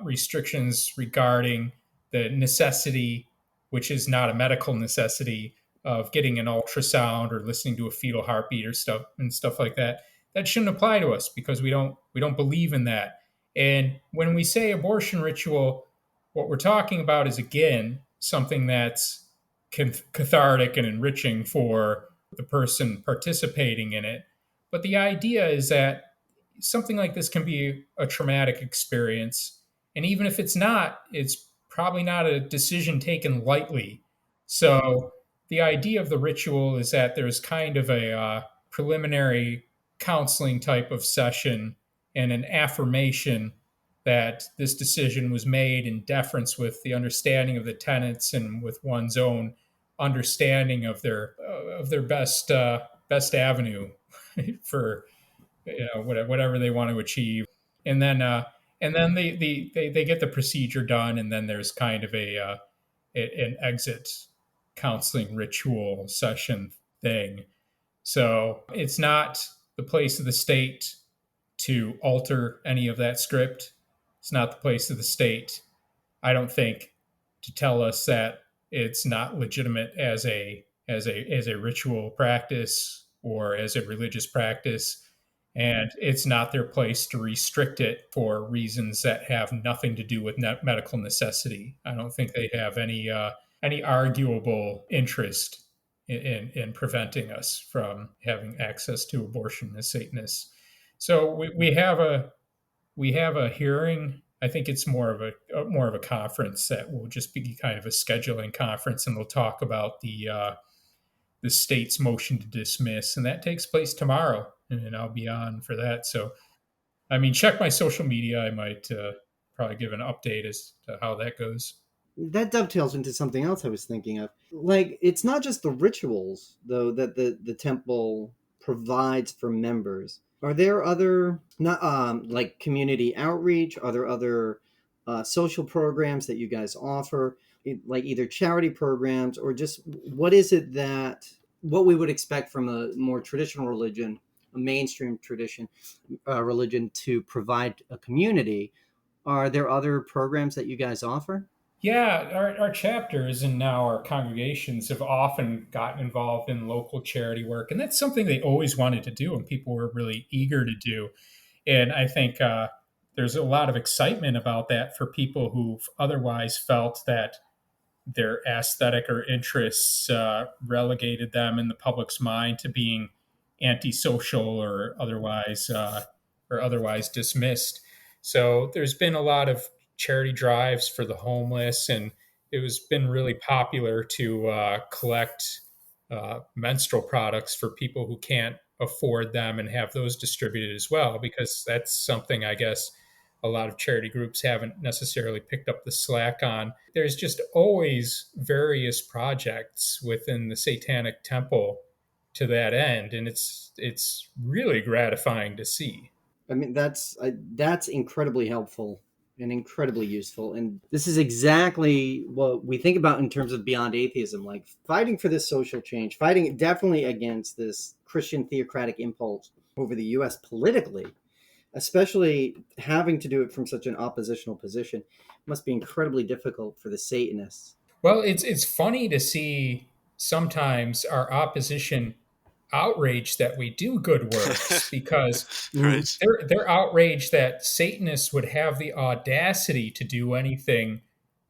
restrictions regarding the necessity, which is not a medical necessity, of getting an ultrasound or listening to a fetal heartbeat or stuff like that, that shouldn't apply to us, because we don't believe in that. And when we say abortion ritual, what we're talking about is, again, something that's cathartic and enriching for the person participating in it. But the idea is that something like this can be a traumatic experience. And even if it's not, it's probably not a decision taken lightly. So the idea of the ritual is that there's kind of a preliminary counseling type of session and an affirmation that this decision was made in deference with the understanding of the tenets and with one's own understanding of their best avenue for whatever they want to achieve. And then they get the procedure done, and then there's kind of an exit counseling ritual session thing. So it's not the place of the state to alter any of that script. It's not the place of the state, I don't think, to tell us that it's not legitimate as a ritual practice or as a religious practice. And it's not their place to restrict it for reasons that have nothing to do with medical necessity. I don't think they have any arguable interest in preventing us from having access to abortion as Satanists. So we have a hearing. I think it's more of a conference that will just be kind of a scheduling conference, and we'll talk about the state's motion to dismiss, and that takes place tomorrow, and I'll be on for that. So, I mean, check my social media. I might probably give an update as to how that goes. That dovetails into something else I was thinking of. Like, it's not just the rituals, though, that the temple provides for members. Are there other, not like community outreach? Are there other social programs that you guys offer, like either charity programs, or just what is it what we would expect from a more traditional religion, a mainstream tradition religion, to provide a community? Are there other programs that you guys offer? Yeah, our chapters and now our congregations have often gotten involved in local charity work, and that's something they always wanted to do, and people were really eager to do. And I think there's a lot of excitement about that for people who've otherwise felt that their aesthetic or interests relegated them in the public's mind to being antisocial or otherwise dismissed. So there's been a lot of charity drives for the homeless, and it has been really popular to collect menstrual products for people who can't afford them and have those distributed as well, because that's something I guess a lot of charity groups haven't necessarily picked up the slack on. There's just always various projects within the Satanic Temple to that end, and it's really gratifying to see. I mean, that's incredibly helpful and incredibly useful. And this is exactly what we think about in terms of beyond atheism, like fighting for this social change, fighting definitely against this Christian theocratic impulse over the U.S. politically, especially having to do it from such an oppositional position. Must be incredibly difficult for the Satanists. Well, it's funny to see sometimes our opposition outraged that we do good works because Right. they're outraged that Satanists would have the audacity to do anything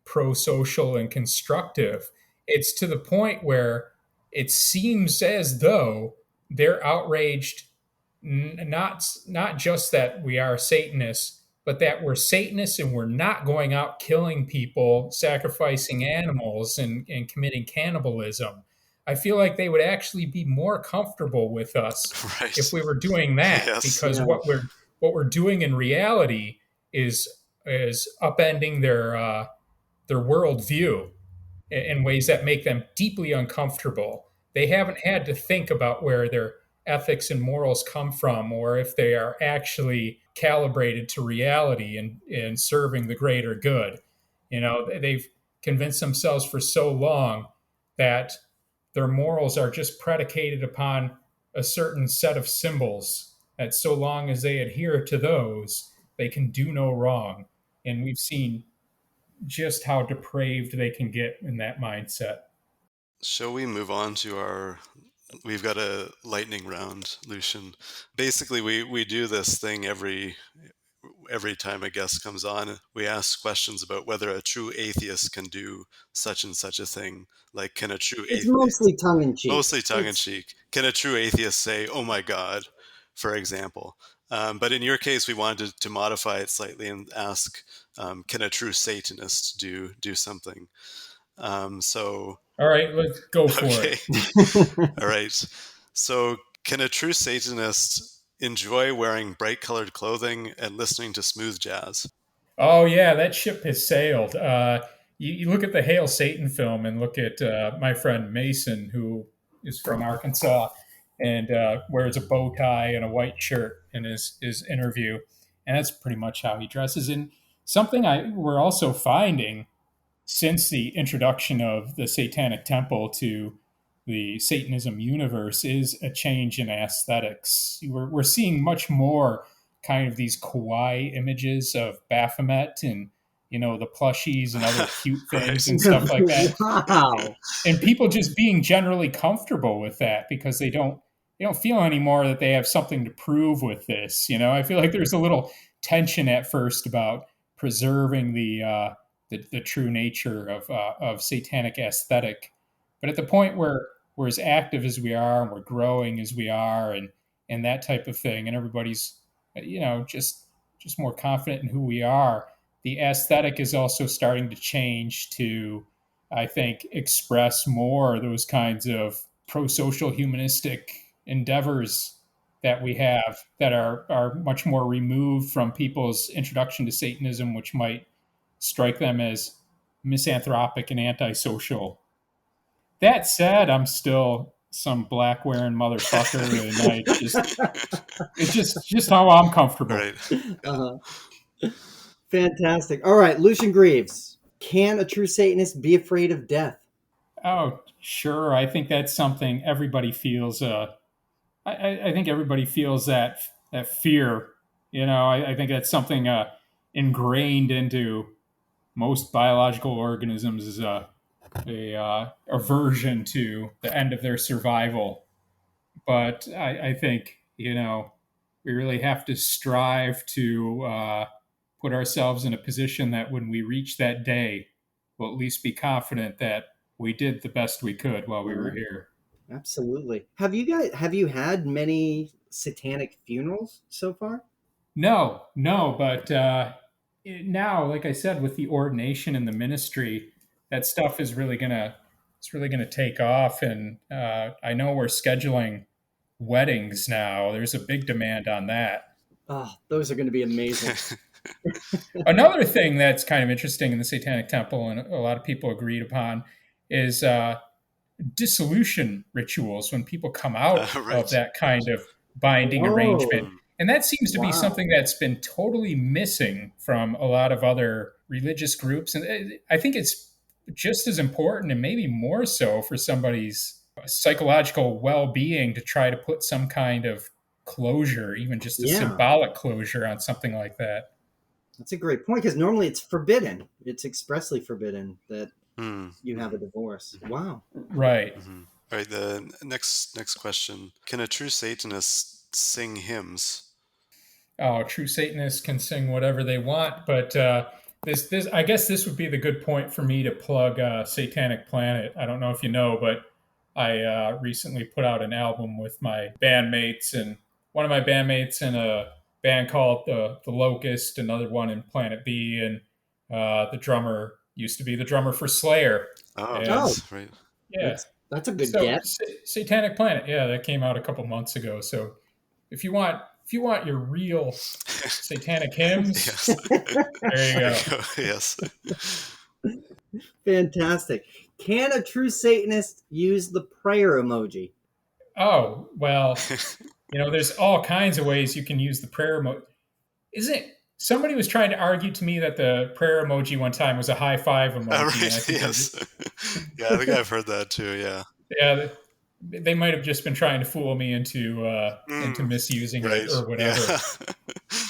pro-social and constructive. It's to the point where it seems as though they're outraged not just that we are Satanists, but that we're Satanists and we're not going out killing people, sacrificing animals, and committing cannibalism. I feel like they would actually be more comfortable with us Right. if we were doing that, Yes. because Yeah. what we're doing in reality is upending their worldview in ways that make them deeply uncomfortable. They haven't had to think about where their ethics and morals come from, or if they are actually calibrated to reality and serving the greater good. You know, they've convinced themselves for so long that their morals are just predicated upon a certain set of symbols, that so long as they adhere to those, they can do no wrong. And we've seen just how depraved they can get in that mindset. Shall we move on to our... We've got a lightning round, Lucian. Basically, we do this thing every time a guest comes on. We ask questions about whether a true atheist can do such and such a thing. Like, can a true It's atheist... mostly tongue in cheek. Mostly tongue-in-cheek. Can a true atheist say, "Oh my God," for example? But in your case, we wanted to modify it slightly and ask, can a true Satanist do something? So, All right, let's go for okay. it. All right. So, can a true Satanist enjoy wearing bright-colored clothing and listening to smooth jazz? Oh yeah, that ship has sailed. You look at the Hail Satan film and look at my friend Mason, who is from Arkansas and wears a bow tie and a white shirt in his interview, and that's pretty much how he dresses. And something we're also finding since the introduction of the Satanic Temple to the Satanism universe is a change in aesthetics. We're seeing much more kind of these kawaii images of Baphomet and, you know, the plushies and other cute things Right. and stuff like that. Wow. And people just being generally comfortable with that because they don't feel anymore that they have something to prove with this. You know, I feel like there's a little tension at first about preserving the true nature of satanic aesthetic, but at the point where we're as active as we are and we're growing as we are and that type of thing, and everybody's just more confident in who we are, the aesthetic is also starting to change to, I think, express more those kinds of pro-social humanistic endeavors that we have that are much more removed from people's introduction to Satanism, which might strike them as misanthropic and antisocial. That said, I'm still some black wearing motherfucker, and it's just how I'm comfortable. Right. Uh-huh. Fantastic. All right, Lucien Greaves. Can a true Satanist be afraid of death? Oh, sure. I think that's something everybody feels. I think everybody feels that fear. You know, I think that's something ingrained into most biological organisms is a aversion to the end of their survival. But I think, you know, we really have to strive to put ourselves in a position that when we reach that day, we'll at least be confident that we did the best we could while we were here. Absolutely. Have you had many satanic funerals so far? No, but now, like I said, with the ordination and the ministry, that stuff is really gonna take off, and I know we're scheduling weddings now. There's a big demand on that. Oh, those are going to be amazing. Another thing that's kind of interesting in the Satanic Temple, and a lot of people agreed upon, is dissolution rituals when people come out of Right. that kind of binding arrangement. Whoa. And that seems to be Wow. something that's been totally missing from a lot of other religious groups. And I think it's just as important and maybe more so for somebody's psychological well being to try to put some kind of closure, even just a Yeah, symbolic closure on something like that. that's a great point because normally it's forbidden. It's expressly forbidden that Mm. you have a divorce. Wow. Right. Mhm. All right, the next question. Can a true Satanist sing hymns? Oh, true Satanists can sing whatever they want, but this I guess this would be the good point for me to plug Satanic Planet. I don't know if you know, but I recently put out an album with my bandmates, and one of my bandmates in a band called the Locust, another one in Planet B, and the drummer used to be the drummer for Slayer. Oh, And Oh, nice. Right. yeah, that's a good so get. Satanic Planet, yeah, that came out a couple months ago. So if you want your real satanic hymns, Yes. there you There go. you go. Yes. Fantastic. Can a true Satanist use the prayer emoji? Oh, well, there's all kinds of ways you can use the prayer emoji. Isn't somebody was trying to argue to me that the prayer emoji one time was a high five All emoji, and I right. think Yes. Yeah, I think I've heard that too. Yeah. yeah, they might have just been trying to fool me into Mm, misusing it right. or Yeah. whatever.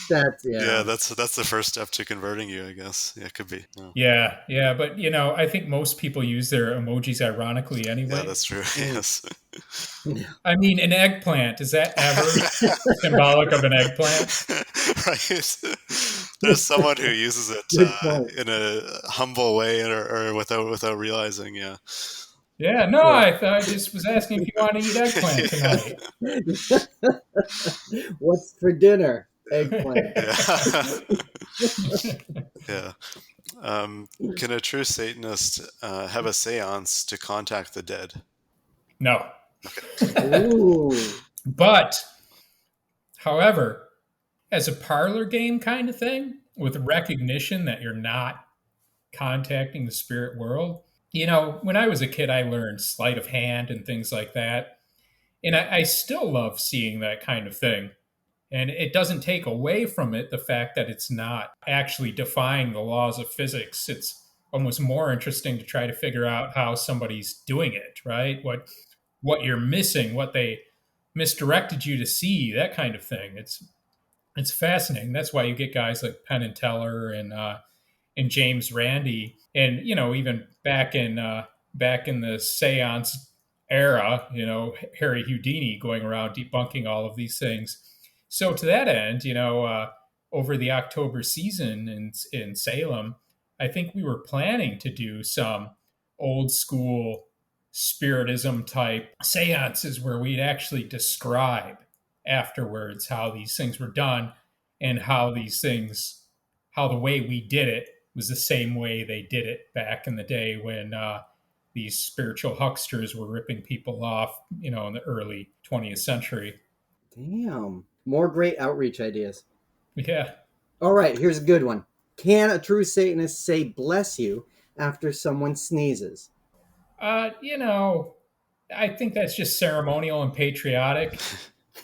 That's Yeah, yeah. that's the first step to converting you, I guess. Yeah, it could be. Yeah, Yeah, but I think most people use their emojis ironically yeah, anyway. that's true. Mm. Yes. I mean, an eggplant, is that ever symbolic of an eggplant? Right. There's someone who uses it Good point. in a humble way or without realizing. Yeah. Yeah, no, Yeah. I just was asking if you want to eat eggplant tonight. What's for dinner? Eggplant. Yeah. Yeah. Can a true Satanist have a séance to contact the dead? No. Ooh. But, however, as a parlor game kind of thing, with recognition that you're not contacting the spirit world, when I was a kid, I learned sleight of hand and things like that. And I still love seeing that kind of thing. And it doesn't take away from it the fact that it's not actually defying the laws of physics. It's almost more interesting to try to figure out how somebody's doing it, right? What you're missing, what they misdirected you to see, that kind of thing. It's fascinating. That's why you get guys like Penn and Teller and James Randi, and even back in the seance era, Harry Houdini going around debunking all of these things. So to that end, over the October season in Salem, I think we were planning to do some old school spiritism type seances where we'd actually describe afterwards how these things were done and how the way we did it was the same way they did it back in the day when these spiritual hucksters were ripping people off, in the early 20th century. Damn. More great outreach ideas. Yeah. All right, here's a good one. Can a true Satanist say bless you after someone sneezes? I think that's just ceremonial and patriotic,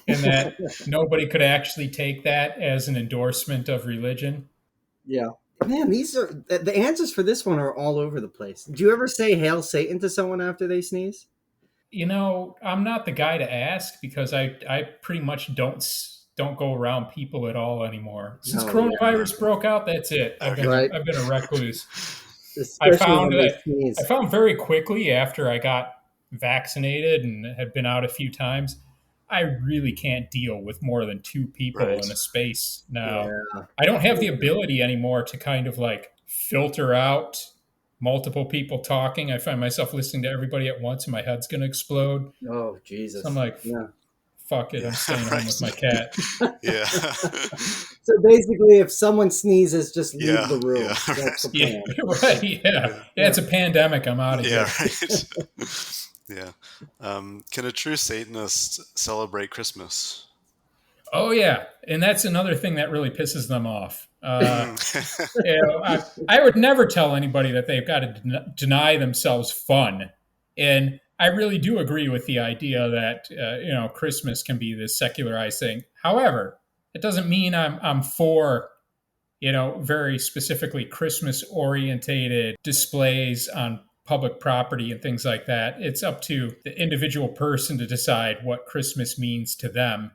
and that nobody could actually take that as an endorsement of religion. Yeah. Man, these are the answers for this one are all over the place. Do you ever say Hail Satan to someone after they sneeze? I'm not the guy to ask because I pretty much don't go around people at all anymore. Since Oh, yeah. coronavirus broke out, that's it. I've Okay. been a, Right. I've been a recluse. I Especially found when they that I sneeze. found very quickly after I got vaccinated and had been out a few times, I really can't deal with more than two people Right. in a space now. Yeah. I don't have the ability anymore to kind of like filter out multiple people talking. I find myself listening to everybody at once and my head's going to explode. Oh, So I'm Jesus. like, Yeah. fuck it, Yeah. I'm staying home with Right. my cat. Yeah. So basically, if someone sneezes, just leave Yeah. the room. Yeah. That's the Yeah, plan. right. Yeah. Yeah. Yeah, it's a pandemic. I'm out of Yeah. here. Right. Yeah. Can a true Satanist celebrate Christmas? Oh yeah, and that's another thing that really pisses them off. Mm. I would never tell anybody that they've got to deny themselves fun, and I really do agree with the idea that Christmas can be this secularized thing. However, it doesn't mean I'm for very specifically Christmas orientated displays on public property and things like that. It's up to the individual person to decide what Christmas means to them.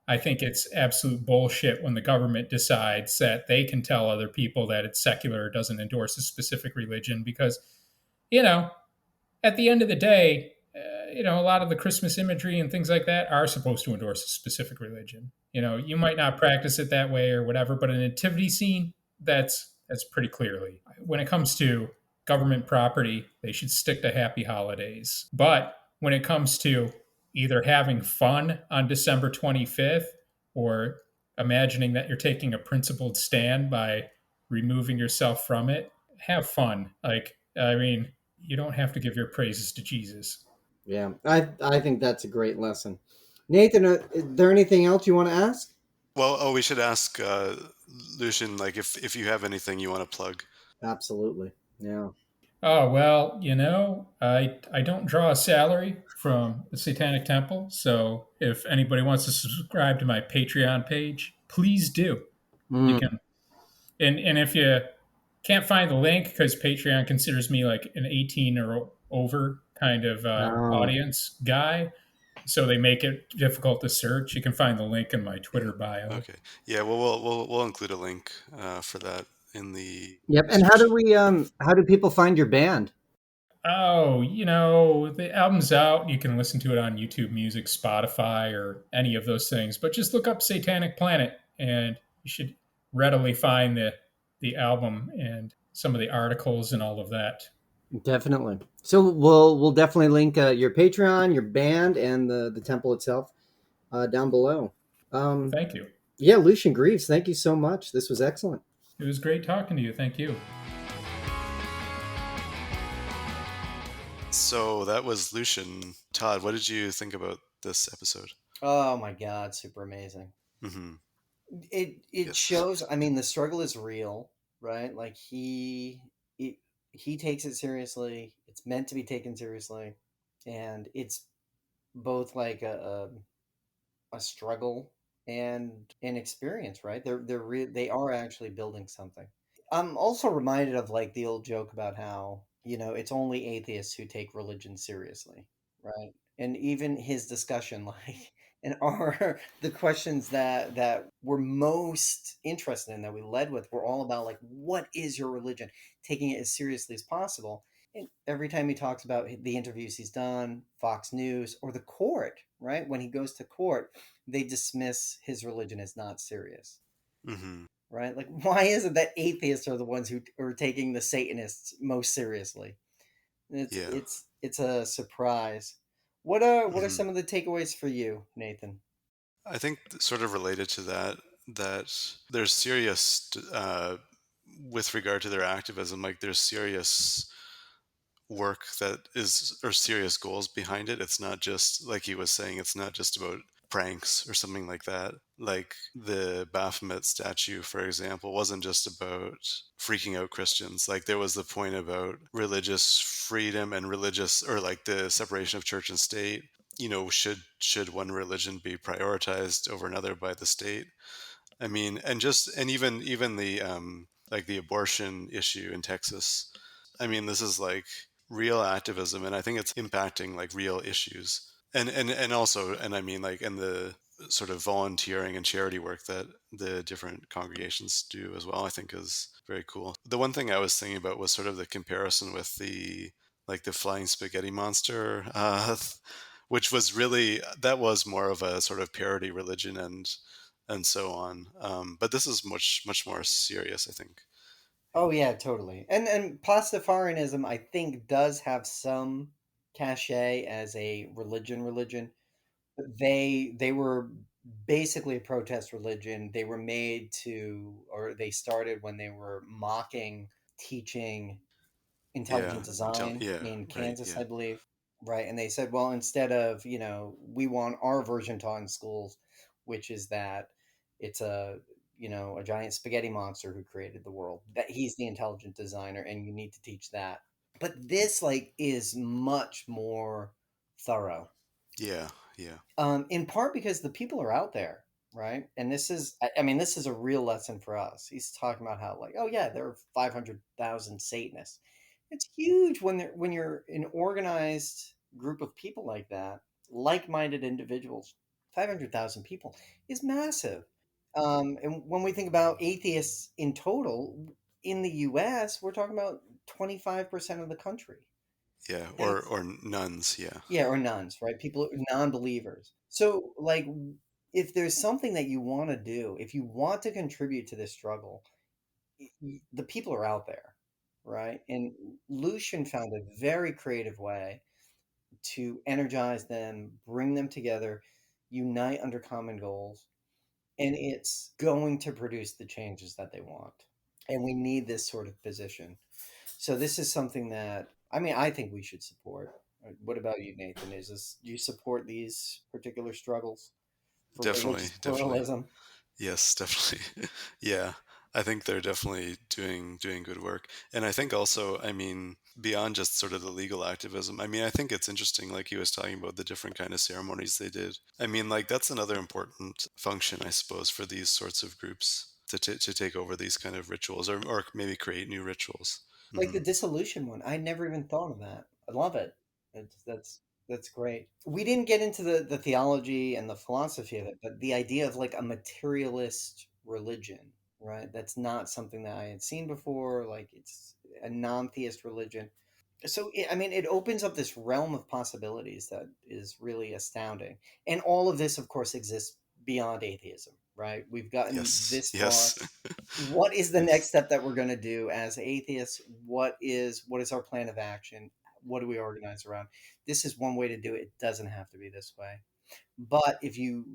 I think it's absolute bullshit when the government decides that they can tell other people that it's secular or doesn't endorse a specific religion because, you know, at the end of the day, a lot of the Christmas imagery and things like that are supposed to endorse a specific religion. You might not practice it that way or whatever, but a nativity scene, that's pretty clearly. When it comes to government property, they should stick to happy holidays. But when it comes to either having fun on December 25th or imagining that you're taking a principled stand by removing yourself from it, have fun. Like, I mean, you don't have to give your praises to Jesus. Yeah, I think that's a great lesson. Nathan, is there anything else you want to ask? Well, oh, we should ask Lucian, like, if you have anything you want to plug. Absolutely. Yeah. Oh, well, I don't draw a salary from the Satanic Temple. So if anybody wants to subscribe to my Patreon page, please do. You Mm. can. And if you can't find the link because Patreon considers me like an 18 or over kind of Oh, audience guy, so they make it difficult to search. You can find the link in my Twitter bio. Okay. Yeah. Well, we'll include a link for that in the yep. And how do description. we how do people find your band? Oh, the album's out. You can listen to it on YouTube Music, Spotify, or any of those things. But just look up Satanic Planet, and you should readily find the album and some of the articles and all of that. Definitely. So we'll definitely link your Patreon, your band, and the temple itself down below. Thank you. Yeah, Lucien Greaves, thank you so much. This was excellent. It was great talking to you. Thank you. So that was Lucian. Todd, what did you think about this episode? Oh my God, super amazing. Mm-hmm. It Yes. shows. I mean, the struggle is real, right? Like it, he takes it seriously. It's meant to be taken seriously, and it's both like a struggle and an experience, right? They are actually building something. I'm also reminded of like the old joke about how, it's only atheists who take religion seriously, right? And even his discussion, like, and our the questions that we're most interested in that we led with were all about like, what is your religion? Taking it as seriously as possible. And every time he talks about the interviews he's done, Fox News or the court, right? When he goes to court, they dismiss his religion as not serious, Mm-hmm. right? Like, why is it that atheists are the ones who are taking the Satanists most seriously? Yeah. It's a surprise. What are Mm-hmm. some of the takeaways for you, Nathan? I think sort of related to that, that there's serious with regard to their activism. Like there's serious work that is or serious goals behind it. It's not just like he was saying. It's not just about pranks or something like that. Like the Baphomet statue, for example, wasn't just about freaking out Christians. Like there was the point about religious freedom and religious or like the separation of church and state. Should one religion be prioritized over another by the state? I mean, and even the like the abortion issue in Texas. I mean, this is like real activism, and I think it's impacting like real issues. And also, and I mean, like, and the sort of volunteering and charity work that the different congregations do as well, I think is very cool. The one thing I was thinking about was sort of the comparison with the like the flying spaghetti monster, which was really that was more of a sort of parody religion and so on. But this is much more serious, I think. Oh yeah, totally. And Pastafarianism, I think, does have some cachet as a religion. But they were basically a protest religion. They were made to, or they started when they were mocking teaching Yeah, intelligent design yeah, in right, Kansas, yeah, I believe. Right. And they said, well, instead of, we want our version taught in schools, which is that it's a giant spaghetti monster who created the world, that he's the intelligent designer and you need to teach that. But this like is much more thorough, yeah, yeah, in part because the people are out there, right? And I mean, this is a real lesson for us. He's talking about how, like, oh yeah, there are 500,000 Satanists. It's huge when you're an organized group of people like that, like-minded individuals. 500,000 people is massive. And when we think about atheists in total in the U.S., we're talking about 25% of the country. Yeah, That's or nuns, yeah. yeah, or nuns, right? People, non-believers. So, like, if there's something that you want to do, if you want to contribute to this struggle, the people are out there, right? And Lucian found a very creative way to energize them, bring them together, unite under common goals, and it's going to produce the changes that they want. And we need this sort of position. So this is something that I mean I think we should support. What about you, Nathan? Is this do you support these particular struggles for Definitely, religious definitely. pluralism? Yes, definitely. Yeah. I think they're definitely doing good work. And I think also, I mean, beyond just sort of the legal activism, I mean, I think it's interesting, like he was talking about the different kind of ceremonies they did. I mean, like that's another important function, I suppose, for these sorts of groups to take over these kind of rituals, or maybe create new rituals. Like Hmm. the dissolution one. I never even thought of that. I love it. That's great. We didn't get into the theology and the philosophy of it, but the idea of like a materialist religion, right? That's not something that I had seen before. Like it's a non-theist religion. So I mean, it opens up this realm of possibilities that is really astounding. And all of this, of course, exists beyond atheism, right? We've gotten Yes, this far. yes, What is the next yes. step that we're going to do as atheists? What is our plan of action? What do we organize around? This is one way to do it. It doesn't have to be this way. But if you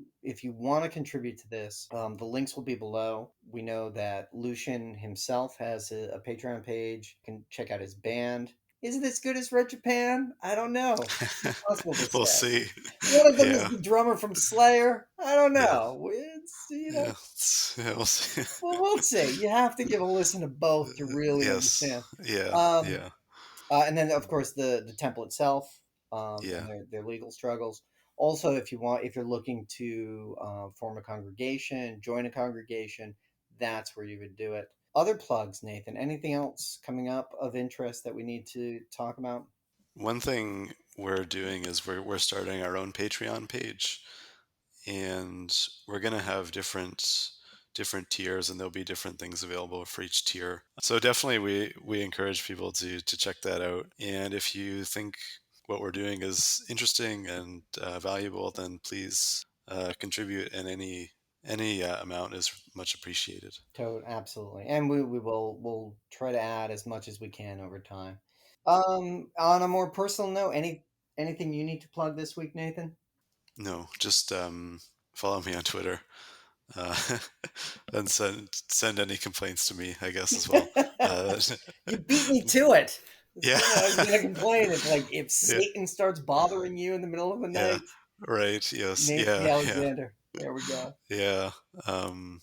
want to contribute to this, the links will be below. We know that Lucian himself has a Patreon page. You can check out his band. Is it as good as Red Japan? I don't know. Impossible to We'll say. see. One of them is Yeah, the drummer from Slayer. I don't yeah, know. It's yeah. Yeah, we'll see. well, we'll see. You have to give a listen to both to really Yes, understand. yeah, Um, yeah, and then, of course, the temple itself, and yeah. their legal struggles. Also, if you're looking to form a congregation, join a congregation, that's where you would do it. Other plugs, Nathan. Anything else coming up of interest that we need to talk about? One thing we're doing is we're starting our own Patreon page, and we're gonna have different tiers, and there'll be different things available for each tier. So definitely, we encourage people to check that out. And if you think what we're doing is interesting and valuable, then please contribute, and any amount is much appreciated. Absolutely, and we'll try to add as much as we can over time. On a more personal note, anything you need to plug this week, Nathan? No, just follow me on Twitter. Uh, and send any complaints to me, I guess, as well. Uh, You beat me to it. That's yeah, what I was gonna complain. It's like if yeah, Satan starts bothering you in the middle of the yeah. night, Right. Yes. Nate the Yeah. Yeah. Alexander. There we go. Yeah. Um.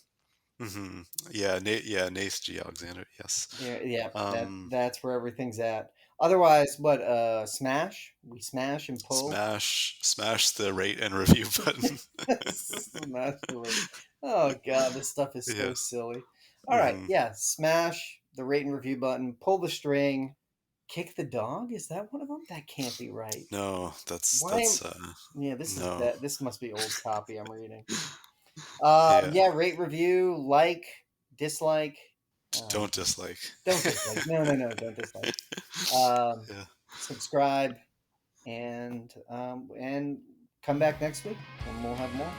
Hmm. Yeah. Nate. Yeah. Nath G. Alexander. Yes. Yeah, yeah. Um. That's where everything's at. Otherwise, what? Smash. We smash and pull. Smash the rate and review button. Smash the rate. Oh god, this stuff is so Yeah. silly. All right, Hmm. yeah. Smash the rate and review button. Pull the string. Kick the dog. Is that one of them? That can't be right. No, that's Why? Yeah, this is no. that. This must be old copy I'm reading. Yeah. Yeah, rate, review, like, dislike. Don't dislike. Don't dislike. No, no, no, don't dislike. Um, Yeah. Subscribe and come back next week and we'll have more.